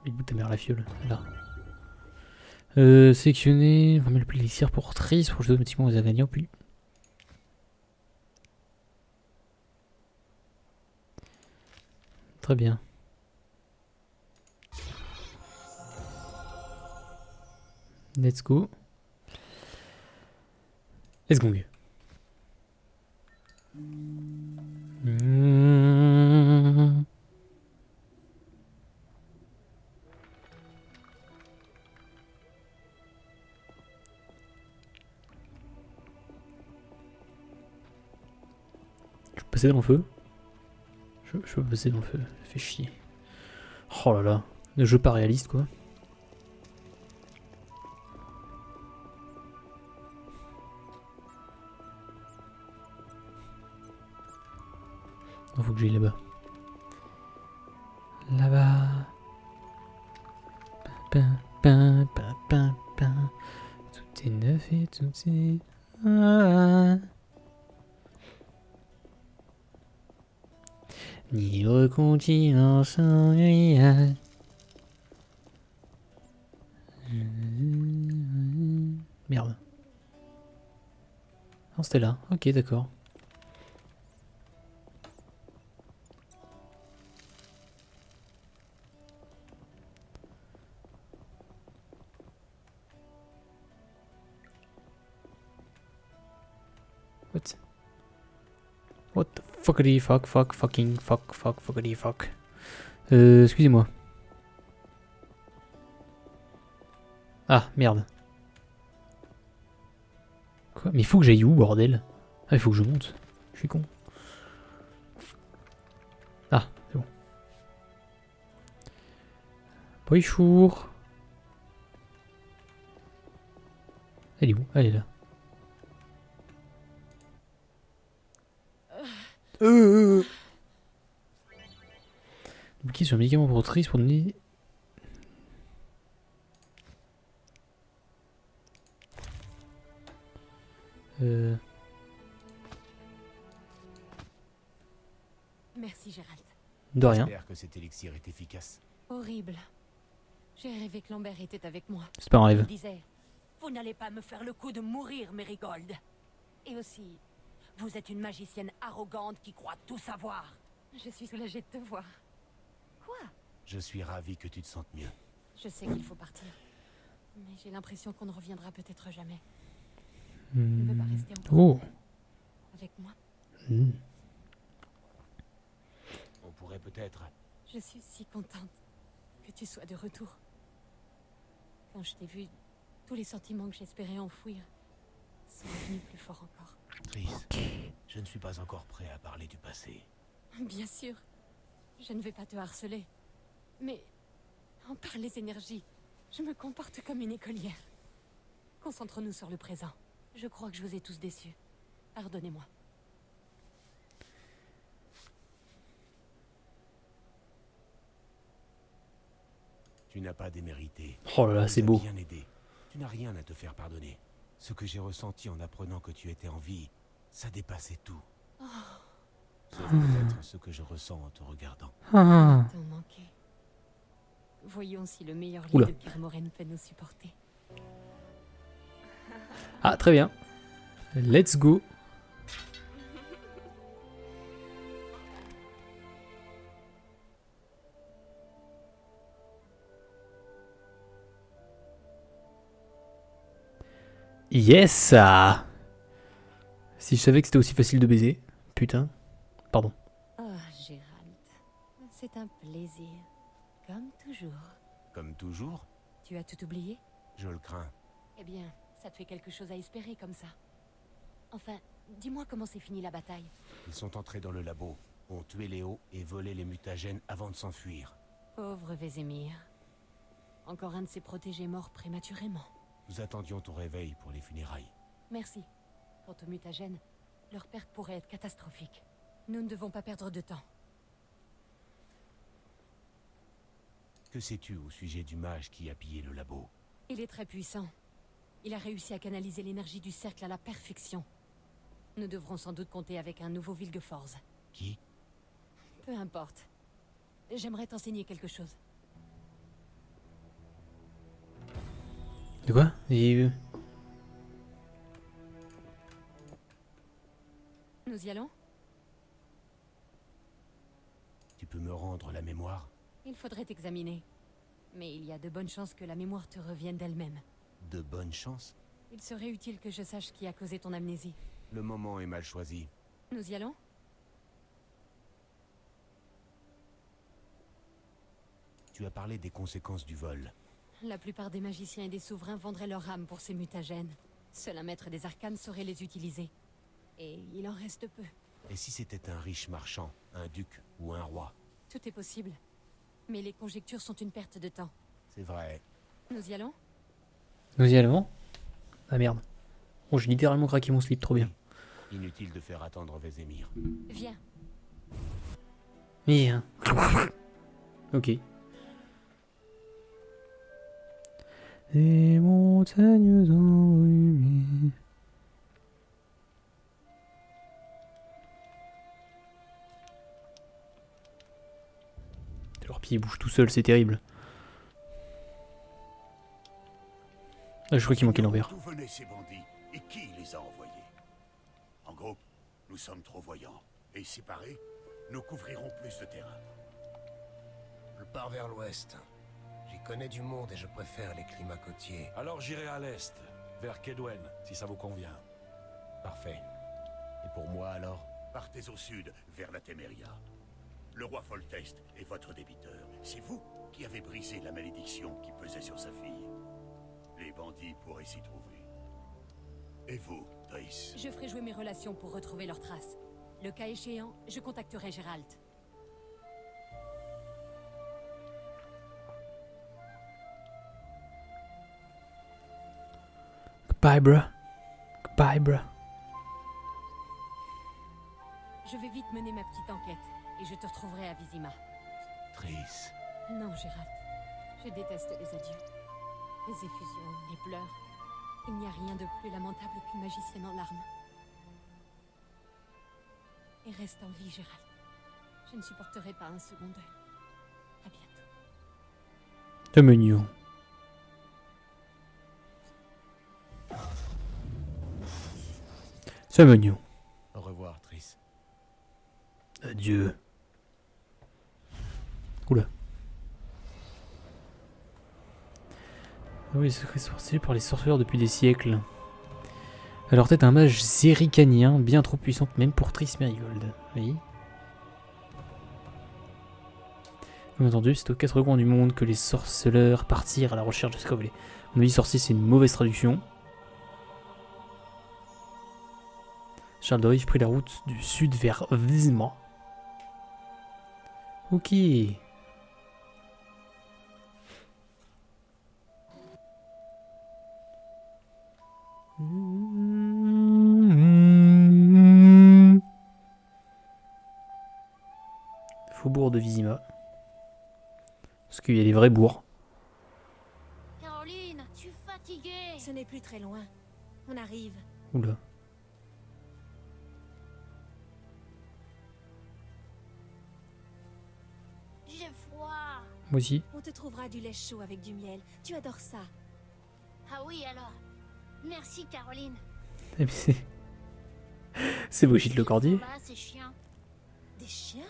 Le bout de ta mère la fiole, là. Sélectionner, on va mettre le élixir pour Triss, pour jouer automatiquement aux ingrédients, puis... Très bien. Let's go. Let's go. Je peux passer dans le feu. Je peux passer dans le feu. Ça fait chier. Oh là là. Le jeu pas réaliste quoi. Oh, faut que j'aille là-bas. Là-bas. Pin, pin, pin, pin, pin. Tout est neuf et tout est... Ah. Niveau continent sans grillage. Merde. Non, c'était là. Ok, d'accord. What? What the fuckity fuck fucking fuckity fuck. Excusez-moi. Ah, merde. Quoi? Mais il faut que j'aille où, bordel? Ah, il faut que je monte. Je suis con. Ah, c'est bon. Bonjour. Elle est où? Elle est là. Bloqué sur un médicament pour triste pour donner... Merci, Gérald. De rien. J'espère que cet élixir est efficace. Horrible. J'ai rêvé que Lambert était avec moi. C'est pas un Il rêve. disait, vous n'allez pas me faire le coup de mourir, Merigold. Et aussi, vous êtes une magicienne arrogante qui croit tout savoir. Je suis soulagée de te voir. Quoi? Je suis ravi que tu te sentes mieux. Je sais qu'il faut partir. Mais j'ai l'impression qu'on ne reviendra peut-être jamais. Hmm. Ne veux pas rester encore Oh. avec moi? Hmm. On pourrait peut-être... Je suis si contente que tu sois de retour. Quand je t'ai vu, tous les sentiments que j'espérais enfouir sont devenus plus forts encore. Triss, je ne suis pas encore prêt à parler du passé. Bien sûr, je ne vais pas te harceler. Mais, en par les énergies, je me comporte comme une écolière. Concentrons-nous sur le présent. Je crois que je vous ai tous déçus. Pardonnez-moi. Tu n'as pas démérité. Oh là là, c'est Tu nous beau. as bien aidé. Tu n'as rien à te faire pardonner. Ce que j'ai ressenti en apprenant que tu étais en vie, ça dépassait tout. Sauf peut-être ce que je ressens en te regardant. Ah. T'en manquait. Voyons si le meilleur lit Oula. de Kermoren peut nous supporter. Ah, très bien. Let's go. Yes! Ah. Si je savais que c'était aussi facile de baiser. Putain. Pardon. Oh, Gérald, c'est un plaisir. Comme toujours. Comme toujours, Tu as tout oublié? je le crains. Eh bien, ça te fait quelque chose à espérer comme ça. Enfin, dis-moi comment s'est finie la bataille. Ils sont entrés dans le labo, ont tué Léo et volé les mutagènes avant de s'enfuir. Pauvre Vézémir. Encore un de ses protégés morts prématurément. Nous attendions ton réveil pour les funérailles. Merci. Quant aux mutagènes, leur perte pourrait être catastrophique. Nous ne devons pas perdre de temps. Que sais-tu au sujet du mage qui a pillé le labo? Il est très puissant. Il a réussi à canaliser l'énergie du cercle à la perfection. Nous devrons sans doute compter avec un nouveau Vilgefortz. Qui? Peu importe. J'aimerais t'enseigner quelque chose. De quoi? Nous y allons? Tu peux me rendre la mémoire? Il faudrait t'examiner. Mais il y a de bonnes chances que la mémoire te revienne d'elle-même. De bonnes chances? Il serait utile que je sache qui a causé ton amnésie. Le moment est mal choisi. Nous y allons? Tu as parlé des conséquences du vol. La plupart des magiciens et des souverains vendraient leur âme pour ces mutagènes. Seul un maître des arcanes saurait les utiliser. Et il en reste peu. Et si c'était un riche marchand, un duc ou un roi? Tout est possible. Mais les conjectures sont une perte de temps. C'est vrai. Nous y allons? Nous y allons? Ah merde. Oh, j'ai littéralement craqué mon slip, trop bien. Inutile de faire attendre Vézémir. Viens. Merde. Ok. Les montagnes enrhumées. Leurs pieds bougent tout seuls, c'est terrible. Ah, je crois qu'il manquait l'envers. D'où venaient ces bandits et qui les a envoyés? En groupe, nous sommes trop voyants. Et séparés, nous couvrirons plus de terrain. Je pars vers l'ouest. J'y connais du monde et je préfère les climats côtiers. Alors j'irai à l'est, vers Kedwen, si ça vous convient. Parfait. Et pour moi alors? Partez au sud, vers la Téméria. Le roi Foltest est votre débiteur. C'est vous qui avez brisé la malédiction qui pesait sur sa fille. Les bandits pourraient s'y trouver. Et vous, Triss? Je ferai jouer mes relations pour retrouver leurs traces. Le cas échéant, je contacterai Gérald. Goodbye, bruh. Goodbye, bruh. Je vais vite mener ma petite enquête, et je te retrouverai à Vizima. Triss. Non, Gérald. Je déteste les adieux. Les effusions, les pleurs. Il n'y a rien de plus lamentable qu'une magicienne en larmes. Et reste en vie, Gérald. Je ne supporterai pas un second deuil. À bientôt. C'est mignon. C'est mignon. Au revoir, Triss. Adieu. Oula. Ah oui, secret sorcier par les sorceleurs depuis des siècles. À leur tête, un mage zéricanien, bien trop puissante même pour Triss Merigold. Oui. Comme entendu, c'est aux quatre coins du monde que les sorceleurs partirent à la recherche de ce qu'on voulait. Mon avis, sorcier, c'est une mauvaise traduction. Charles de Rive prit la route du sud vers Vizima. Ok. Faubourg de Vizima. Parce qu'il y a des vrais bourgs. Caroline, je suis fatiguée. Ce n'est plus très loin. On arrive. Oula. J'ai froid. Moi aussi. On te trouvera du lait chaud avec du miel. Tu adores ça. Ah oui alors. Merci Caroline. Eh bien, c'est Brigitte Lecordier. Là, c'est chiant. Des chiens?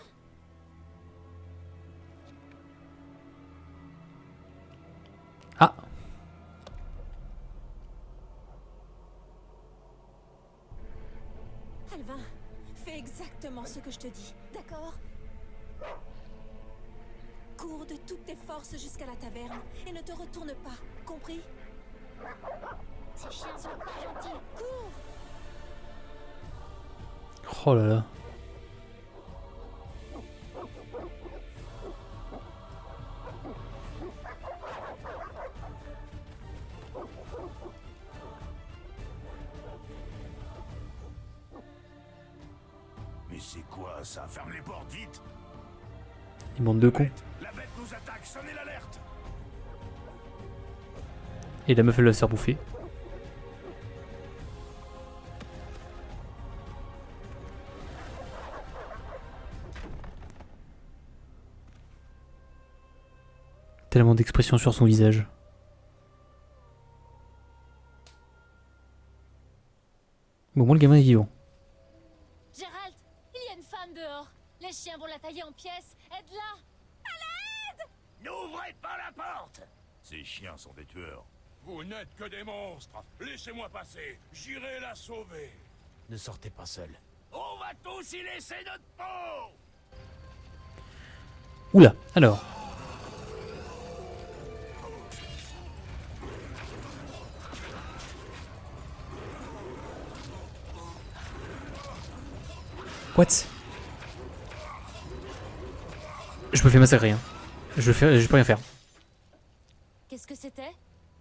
Ah. Alvin, fais exactement ce que je te dis, d'accord? Cours de toutes tes forces jusqu'à la taverne et ne te retourne pas, compris? Ces chiens sont pas gentils. Cours! Oh là là. Mais c'est quoi ça? Ferme les portes, vite! Ils bande de cons. La bête nous attaque, sonnez l'alerte! Et la meuf elle va se faire bouffer. Tellement d'expression sur son visage. Bon, au moins le gamin est vivant. Gérald, il y a une femme dehors. Les chiens vont la tailler en pièces. Aide-la. N'ouvrez pas la porte! Ces chiens sont des tueurs. Vous n'êtes que des monstres. Laissez-moi passer. J'irai la sauver. Ne sortez pas seul. On va tous y laisser notre peau! Oula, alors. What? Je me fais massacrer, hein. Je peux rien faire. Qu'est-ce que c'était?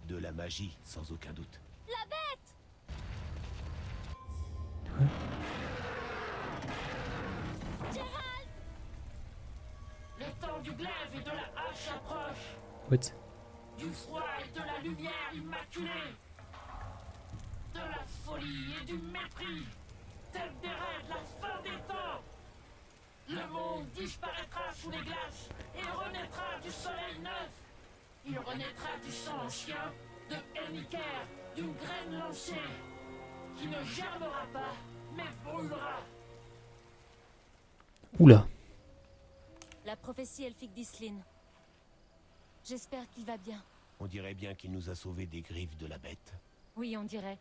De la magie, sans aucun doute. La bête! glaive et de la hache approchent. What? Du froid et de la lumière immaculée. De la folie et du mépris. Tel des rêves, la fin des temps. Le monde disparaîtra sous les glaces et renaîtra du soleil neuf. Il renaîtra du sang ancien, de Elniker, d'une graine lancée, qui ne germera pas, mais brûlera. Oula. La prophétie elfique d'Islin. J'espère qu'il va bien. On dirait bien qu'il nous a sauvés des griffes de la bête. Oui, on dirait.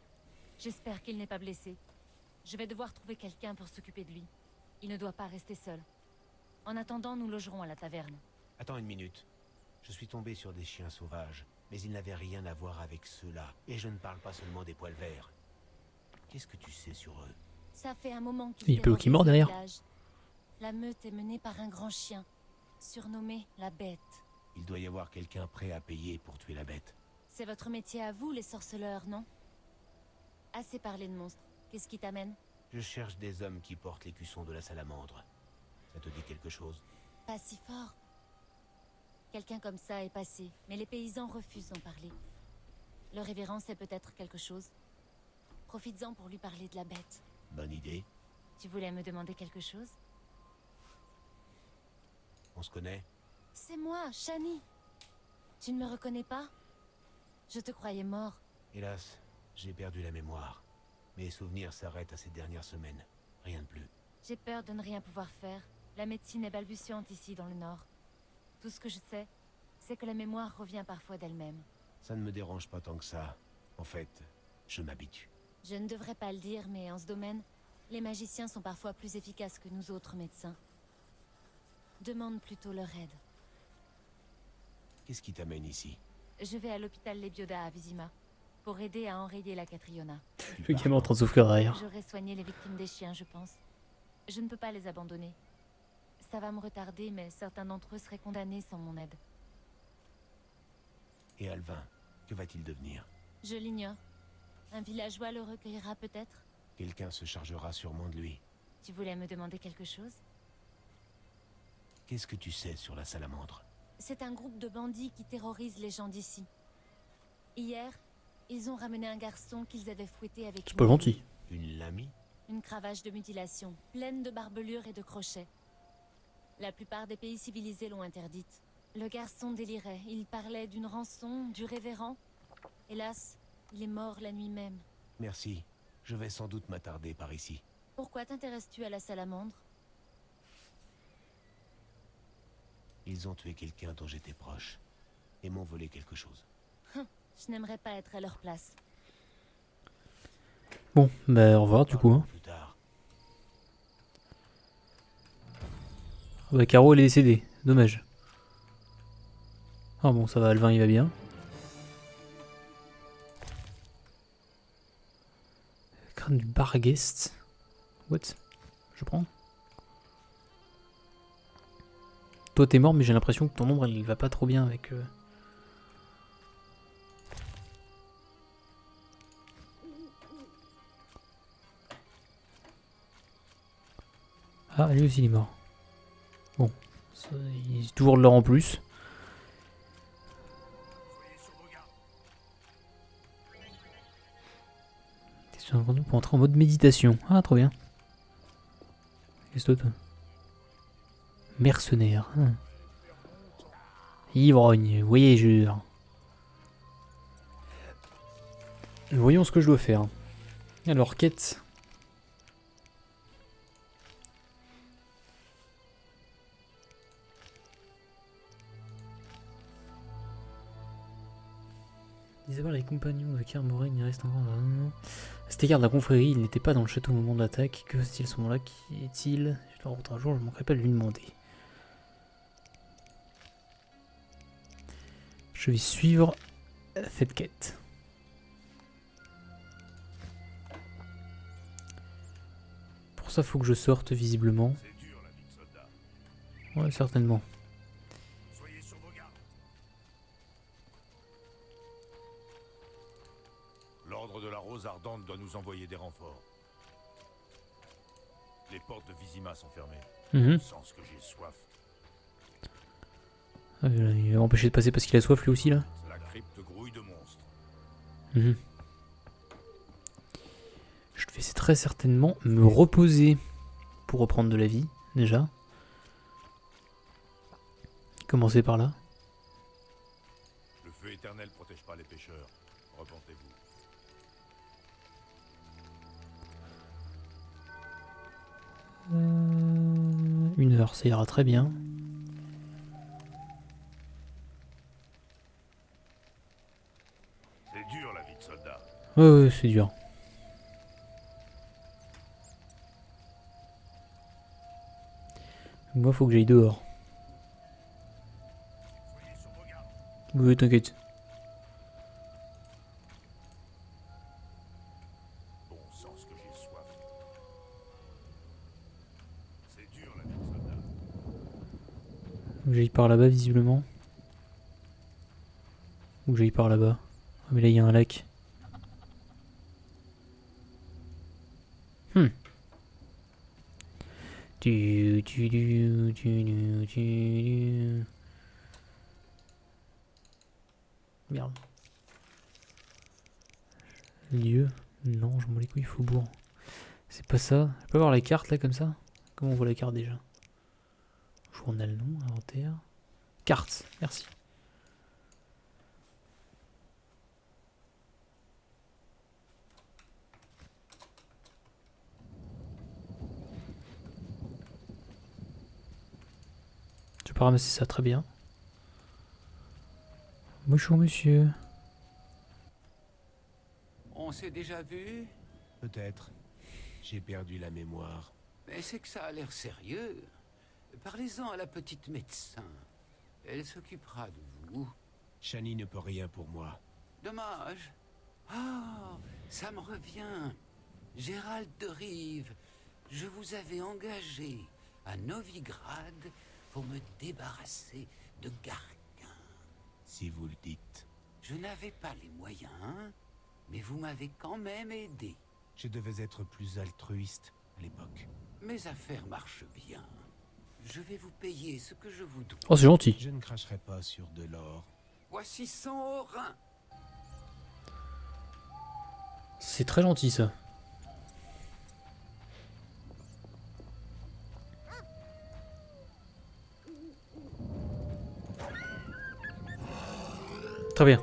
J'espère qu'il n'est pas blessé. Je vais devoir trouver quelqu'un pour s'occuper de lui. Il ne doit pas rester seul. En attendant, nous logerons à la taverne. Attends une minute. Je suis tombé sur des chiens sauvages, mais ils n'avaient rien à voir avec ceux-là. Et je ne parle pas seulement des poils verts. Qu'est-ce que tu sais sur eux? Ça fait un moment qu'il Il y a Pélo qui est mort terrorise le derrière. village. La meute est menée par un grand chien, surnommé la Bête. Il doit y avoir quelqu'un prêt à payer pour tuer la bête. C'est votre métier à vous, les sorceleurs, non? Assez parlé de monstres. Qu'est-ce qui t'amène? Je cherche des hommes qui portent l'écusson de la salamandre. Ça te dit quelque chose? Pas si fort. Quelqu'un comme ça est passé, mais les paysans refusent d'en parler. Le révérend sait peut-être quelque chose. Profites-en pour lui parler de la bête. Bonne idée. Tu voulais me demander quelque chose? On se connaît? C'est moi, Shani. Tu ne me reconnais pas? Je te croyais mort. Hélas, j'ai perdu la mémoire. Mes souvenirs s'arrêtent à ces dernières semaines. Rien de plus. J'ai peur de ne rien pouvoir faire. La médecine est balbutiante ici dans le nord. Tout ce que je sais, c'est que la mémoire revient parfois d'elle-même. Ça ne me dérange pas tant que ça. En fait, je m'habitue. Je ne devrais pas le dire, mais en ce domaine, les magiciens sont parfois plus efficaces que nous autres médecins. Demande plutôt leur aide. Qu'est-ce qui t'amène ici? Je vais à l'hôpital Lebioda à Vizima, pour aider à enrayer la Catriona. Le gamin en train de souffrir derrière. J'aurai soigné les victimes des chiens, je pense. Je ne peux pas les abandonner. Ça va me retarder, mais certains d'entre eux seraient condamnés sans mon aide. Et Alvin, que va-t-il devenir? Je l'ignore. Un villageois le recueillera peut-être? Quelqu'un se chargera sûrement de lui. Tu voulais me demander quelque chose? Qu'est-ce que tu sais sur la salamandre? C'est un groupe de bandits qui terrorise les gens d'ici. Hier, ils ont ramené un garçon qu'ils avaient fouetté avec C'est pas gentil. Une lamie? une cravache de mutilation, pleine de barbelures et de crochets. La plupart des pays civilisés l'ont interdite. Le garçon délirait. Il parlait d'une rançon, du révérend. Hélas, il est mort la nuit même. Merci. Je vais sans doute m'attarder par ici. Pourquoi t'intéresses-tu à la salamandre? Ils ont tué quelqu'un dont j'étais proche. Et m'ont volé quelque chose. Je n'aimerais pas être à leur place. Bon, bah au revoir du coup. Hein. Plus tard. Ah bah Caro elle est décédée, dommage. Ah bon ça va, Alvin il va bien. Crâne du Barghest. What? Je prends. Toi t'es mort mais j'ai l'impression que ton ombre elle va pas trop bien avec... Ah, lui aussi il est mort. Bon, ça, il est toujours de l'or en plus. T'es sur un pour entrer en mode méditation. Ah, trop bien. Qu'est-ce que toi? Mercenaire. Hein. Ivrogne, voyageur. Voyons ce que je dois faire. Alors, quête. D'abord les compagnons de Kermoren, il reste encore un... À cet égard de la confrérie, il n'était pas dans le château au moment de l'attaque. Que faisait-il à ce moment-là? Qui est-il? Je le rencontre un jour, je ne manquerai pas de lui demander. Je vais suivre cette quête. Pour ça, il faut que je sorte visiblement. C'est dur, la vie de soldat. Ouais, certainement. Soyez sur vos gardes. L'ordre de la Rose Ardente doit nous envoyer des renforts. Les portes de Vizima sont fermées. Mhm. Sans ce que j'ai soif. Il va m'empêcher de passer parce qu'il a soif lui aussi là. La crypte grouille de monstres. Je vais très certainement me reposer pour reprendre de la vie, déjà. Commencer par là. Le feu éternel protège pas les pêcheurs. Reportez-vous. Une heure, ça ira très bien. C'est dur la vie de soldat. Ouais, c'est dur. Moi, faut que j'aille dehors. Soyez sur vos gardes. Oui, t'inquiète. Bon sang, ce que j'ai soif. C'est dur la vie de soldat. Faut que j'aille par là-bas, visiblement. Ou que j'aille par là-bas. Ah, mais là, il y a un lac. Merde. Lieu. Non, je m'en les couilles, Faubourg. C'est pas ça. Je peux avoir la carte là comme ça? Comment on voit la carte déjà? Journal non, inventaire. Carte, merci. Je peux ramasser ça, très bien. Bonjour monsieur. On s'est déjà vu? Peut-être. J'ai perdu la mémoire. Mais c'est que ça a l'air sérieux. Parlez-en à la petite médecin. Elle s'occupera de vous. Shani ne peut rien pour moi. Dommage. Ah, ça me revient. Gérald de Rive, je vous avais engagé à Novigrad pour me débarrasser de Garquin. Si vous le dites. Je n'avais pas les moyens, mais vous m'avez quand même aidé. Je devais être plus altruiste à l'époque. Mes affaires marchent bien. Je vais vous payer ce que je vous dois. Oh, c'est gentil. Je ne cracherai pas sur de l'or. Voici 100 orins. C'est très gentil ça. Très bien.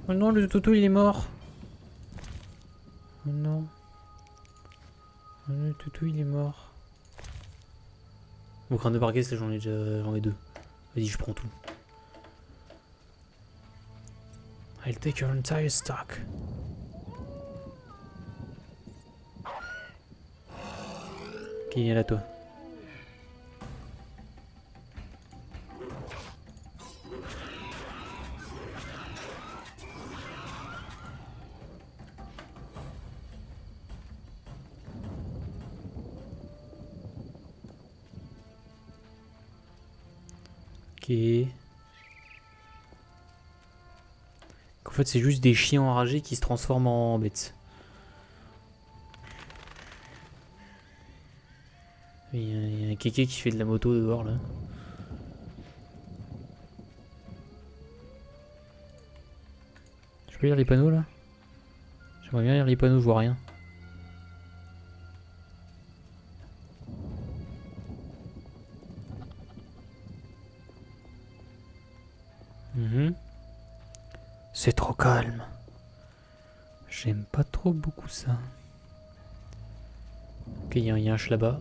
Oh non, le toutou il est mort. Oh non. Oh, le toutou il est mort. Mon crâne de parquet, j'en ai déjà, j'en ai deux. Vas-y, je prends tout. I'll take your entire stock. Ok, viens là toi. Ok. En fait, c'est juste des chiens enragés qui se transforment en bêtes. Il y a un kéké qui fait de la moto dehors là. Je peux lire les panneaux là? J'aimerais bien lire les panneaux, je vois rien. C'est trop calme. J'aime pas trop beaucoup ça. Ok, il y a un yinche là-bas.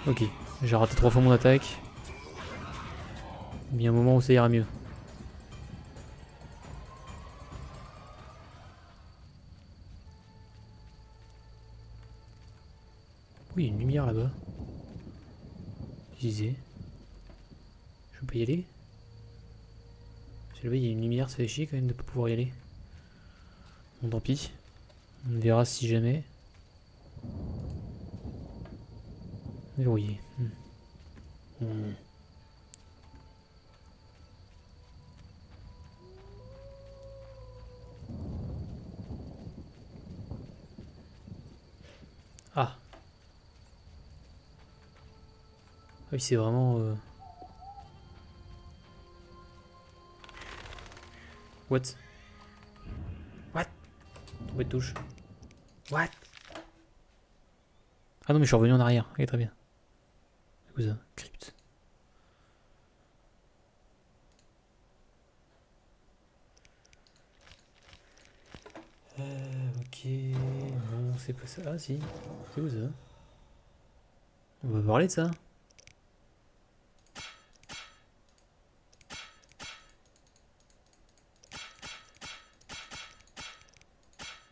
Ok, j'ai raté 3 fois mon attaque. Il y a un moment où ça ira mieux. Oui, il y a une lumière là-bas. Je disais. Je peux y aller? Là-bas, il y a une lumière, ça fait chier quand même de pas pouvoir y aller. Bon, tant pis. On verra si jamais. Verrouillé. Ah. Oui, c'est vraiment... What? What? Tombé de touche. What? Ah non, mais je suis revenu en arrière. Ok, très bien. C'est quoi ça? Crypt. Ok. Non, c'est pas ça. Ah si. C'est où ça? On va parler de ça.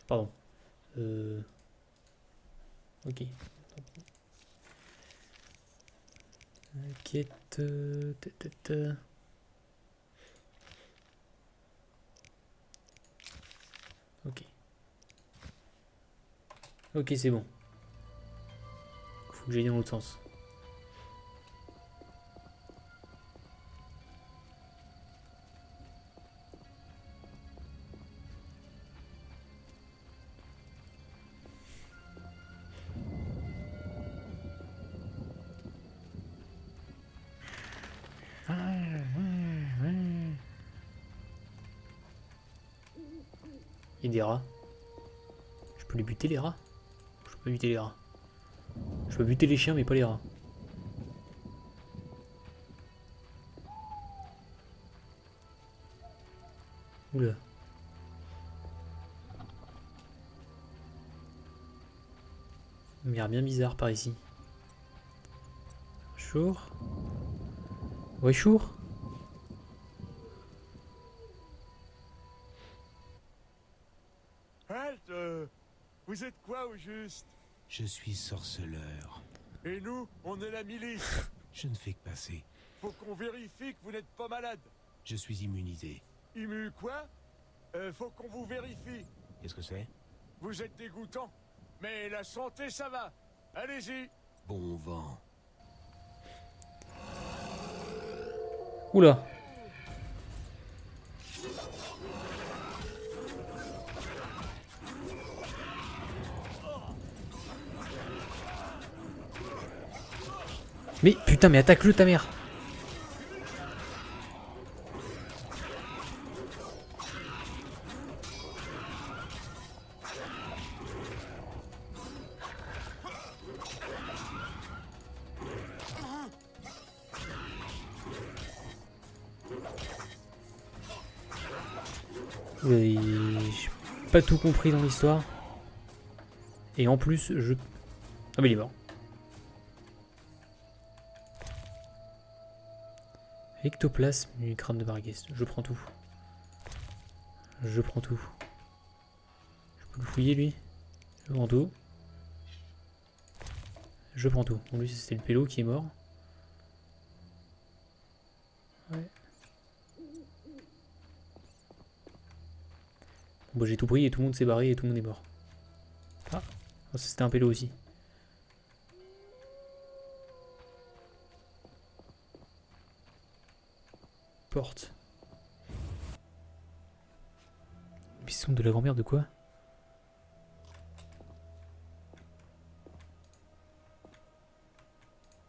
Pardon. Ok. Quête. Ok. Ok, c'est bon. Faut que j'aille dans l'autre sens. Il y a des rats. Je peux les buter les rats? Je peux buter les rats. Je peux buter les chiens mais pas les rats. Oula. Il y a bien bizarre par ici. Chour. Ouais, chour. Halt, vous êtes quoi au juste? Je suis sorceleur. Et nous, on est la milice. Je ne fais que passer. Faut qu'on vérifie que vous n'êtes pas malade. Je suis immunisé. Immu quoi? Faut qu'on vous vérifie. Qu'est-ce que c'est? Vous êtes dégoûtant. Mais la santé, ça va. Allez-y. Bon vent. Oula. Mais putain, mais attaque-le ta mère. J'ai pas tout compris dans l'histoire. Et en plus, je... Ah mais il est mort. Ectoplasme du crâne de Barghest. Je prends tout. Je prends tout. Je peux le fouiller lui. Je prends tout. Je prends tout. Bon, lui c'était le pélo qui est mort. Ouais. Bon, j'ai tout pris et tout le monde s'est barré et tout le monde est mort. Ah, oh, c'était un pélo aussi. Porte. Buisson de la grand-mère de quoi?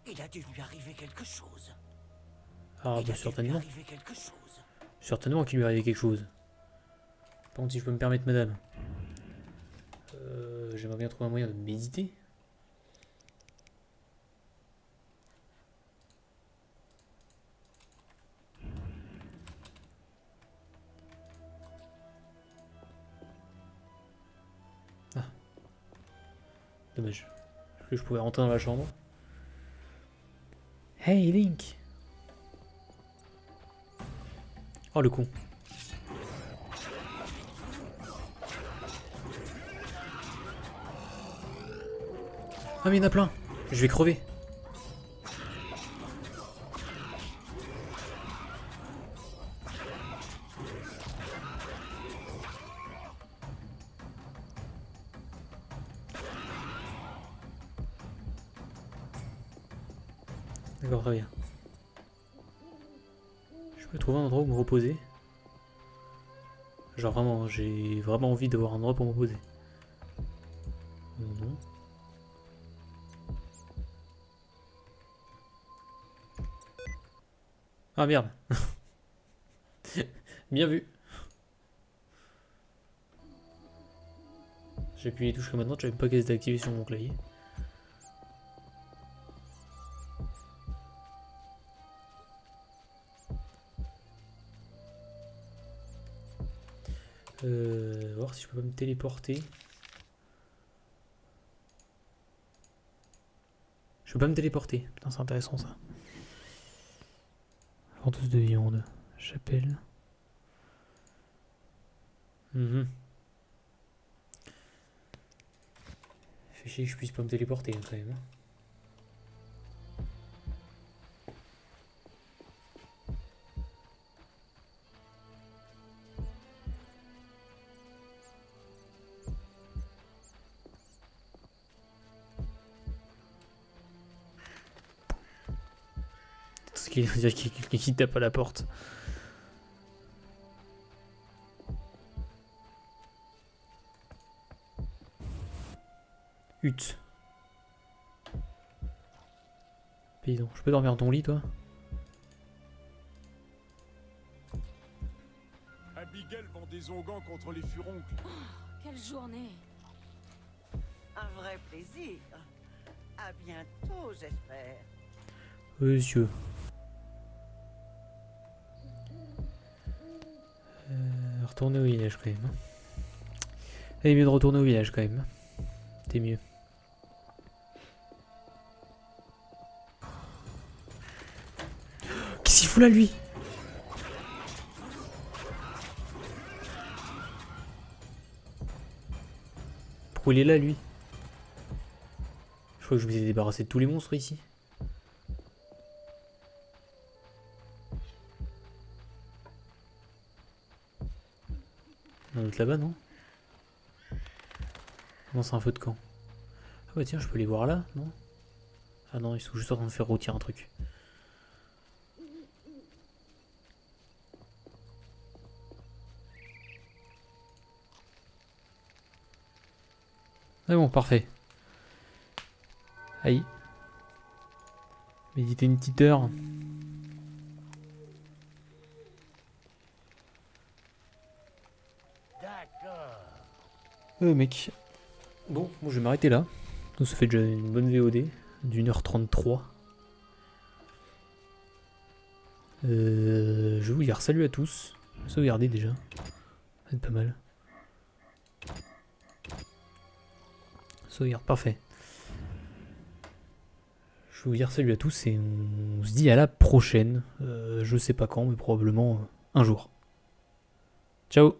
Il a dû lui arriver quelque chose. Ah bah certainement. Certainement qu'il lui est arrivé quelque chose. Par contre si je peux me permettre madame. J'aimerais bien trouver un moyen de méditer. Ah. Dommage. Est-ce que je pouvais rentrer dans la chambre? Hey Link! Oh le con. Ah mais il y en a plein. Je vais crever. D'accord, très bien. Je peux trouver un endroit où me reposer. Genre vraiment, j'ai vraiment envie d'avoir un endroit pour me reposer. Non. Ah merde. Bien vu. J'ai appuyé les touches que maintenant, je savais même pas qu'elles étaient activées sur mon clavier. Voir si je peux pas me téléporter. Je peux pas me téléporter. Putain, c'est intéressant ça. Venteuse de viande. Chapelle. Fait chier que je puisse pas me téléporter quand même. Ce qui veut dire qu'il y a quelqu'un qui tape à la porte. Hutte. Paysan, je peux dormir dans ton lit, toi? Abigail vend des onguents contre les furoncles. Oh, quelle journée! Un vrai plaisir. À bientôt, j'espère. Monsieur. Retourner au village quand même. C'est mieux de retourner au village quand même. C'est mieux. Qu'est-ce qu'il fout là lui? Pourquoi il est là lui? Je crois que je me suis débarrassé de tous les monstres ici. Un autre là-bas, non? Non, c'est un feu de camp. Ah bah tiens, je peux les voir là, non? Ah non, ils sont juste en train de faire rôtir un truc. Ah bon, parfait. Aïe. Méditer une petite heure. Mec. Bon, je vais m'arrêter là. Donc ça fait déjà une bonne VOD d'1h33. Je vais vous dire salut à tous. Sauvegardez déjà. Ça va être pas mal. Sauvegarde, parfait. Je vais vous dire salut à tous et on se dit à la prochaine. Je sais pas quand, mais probablement un jour. Ciao!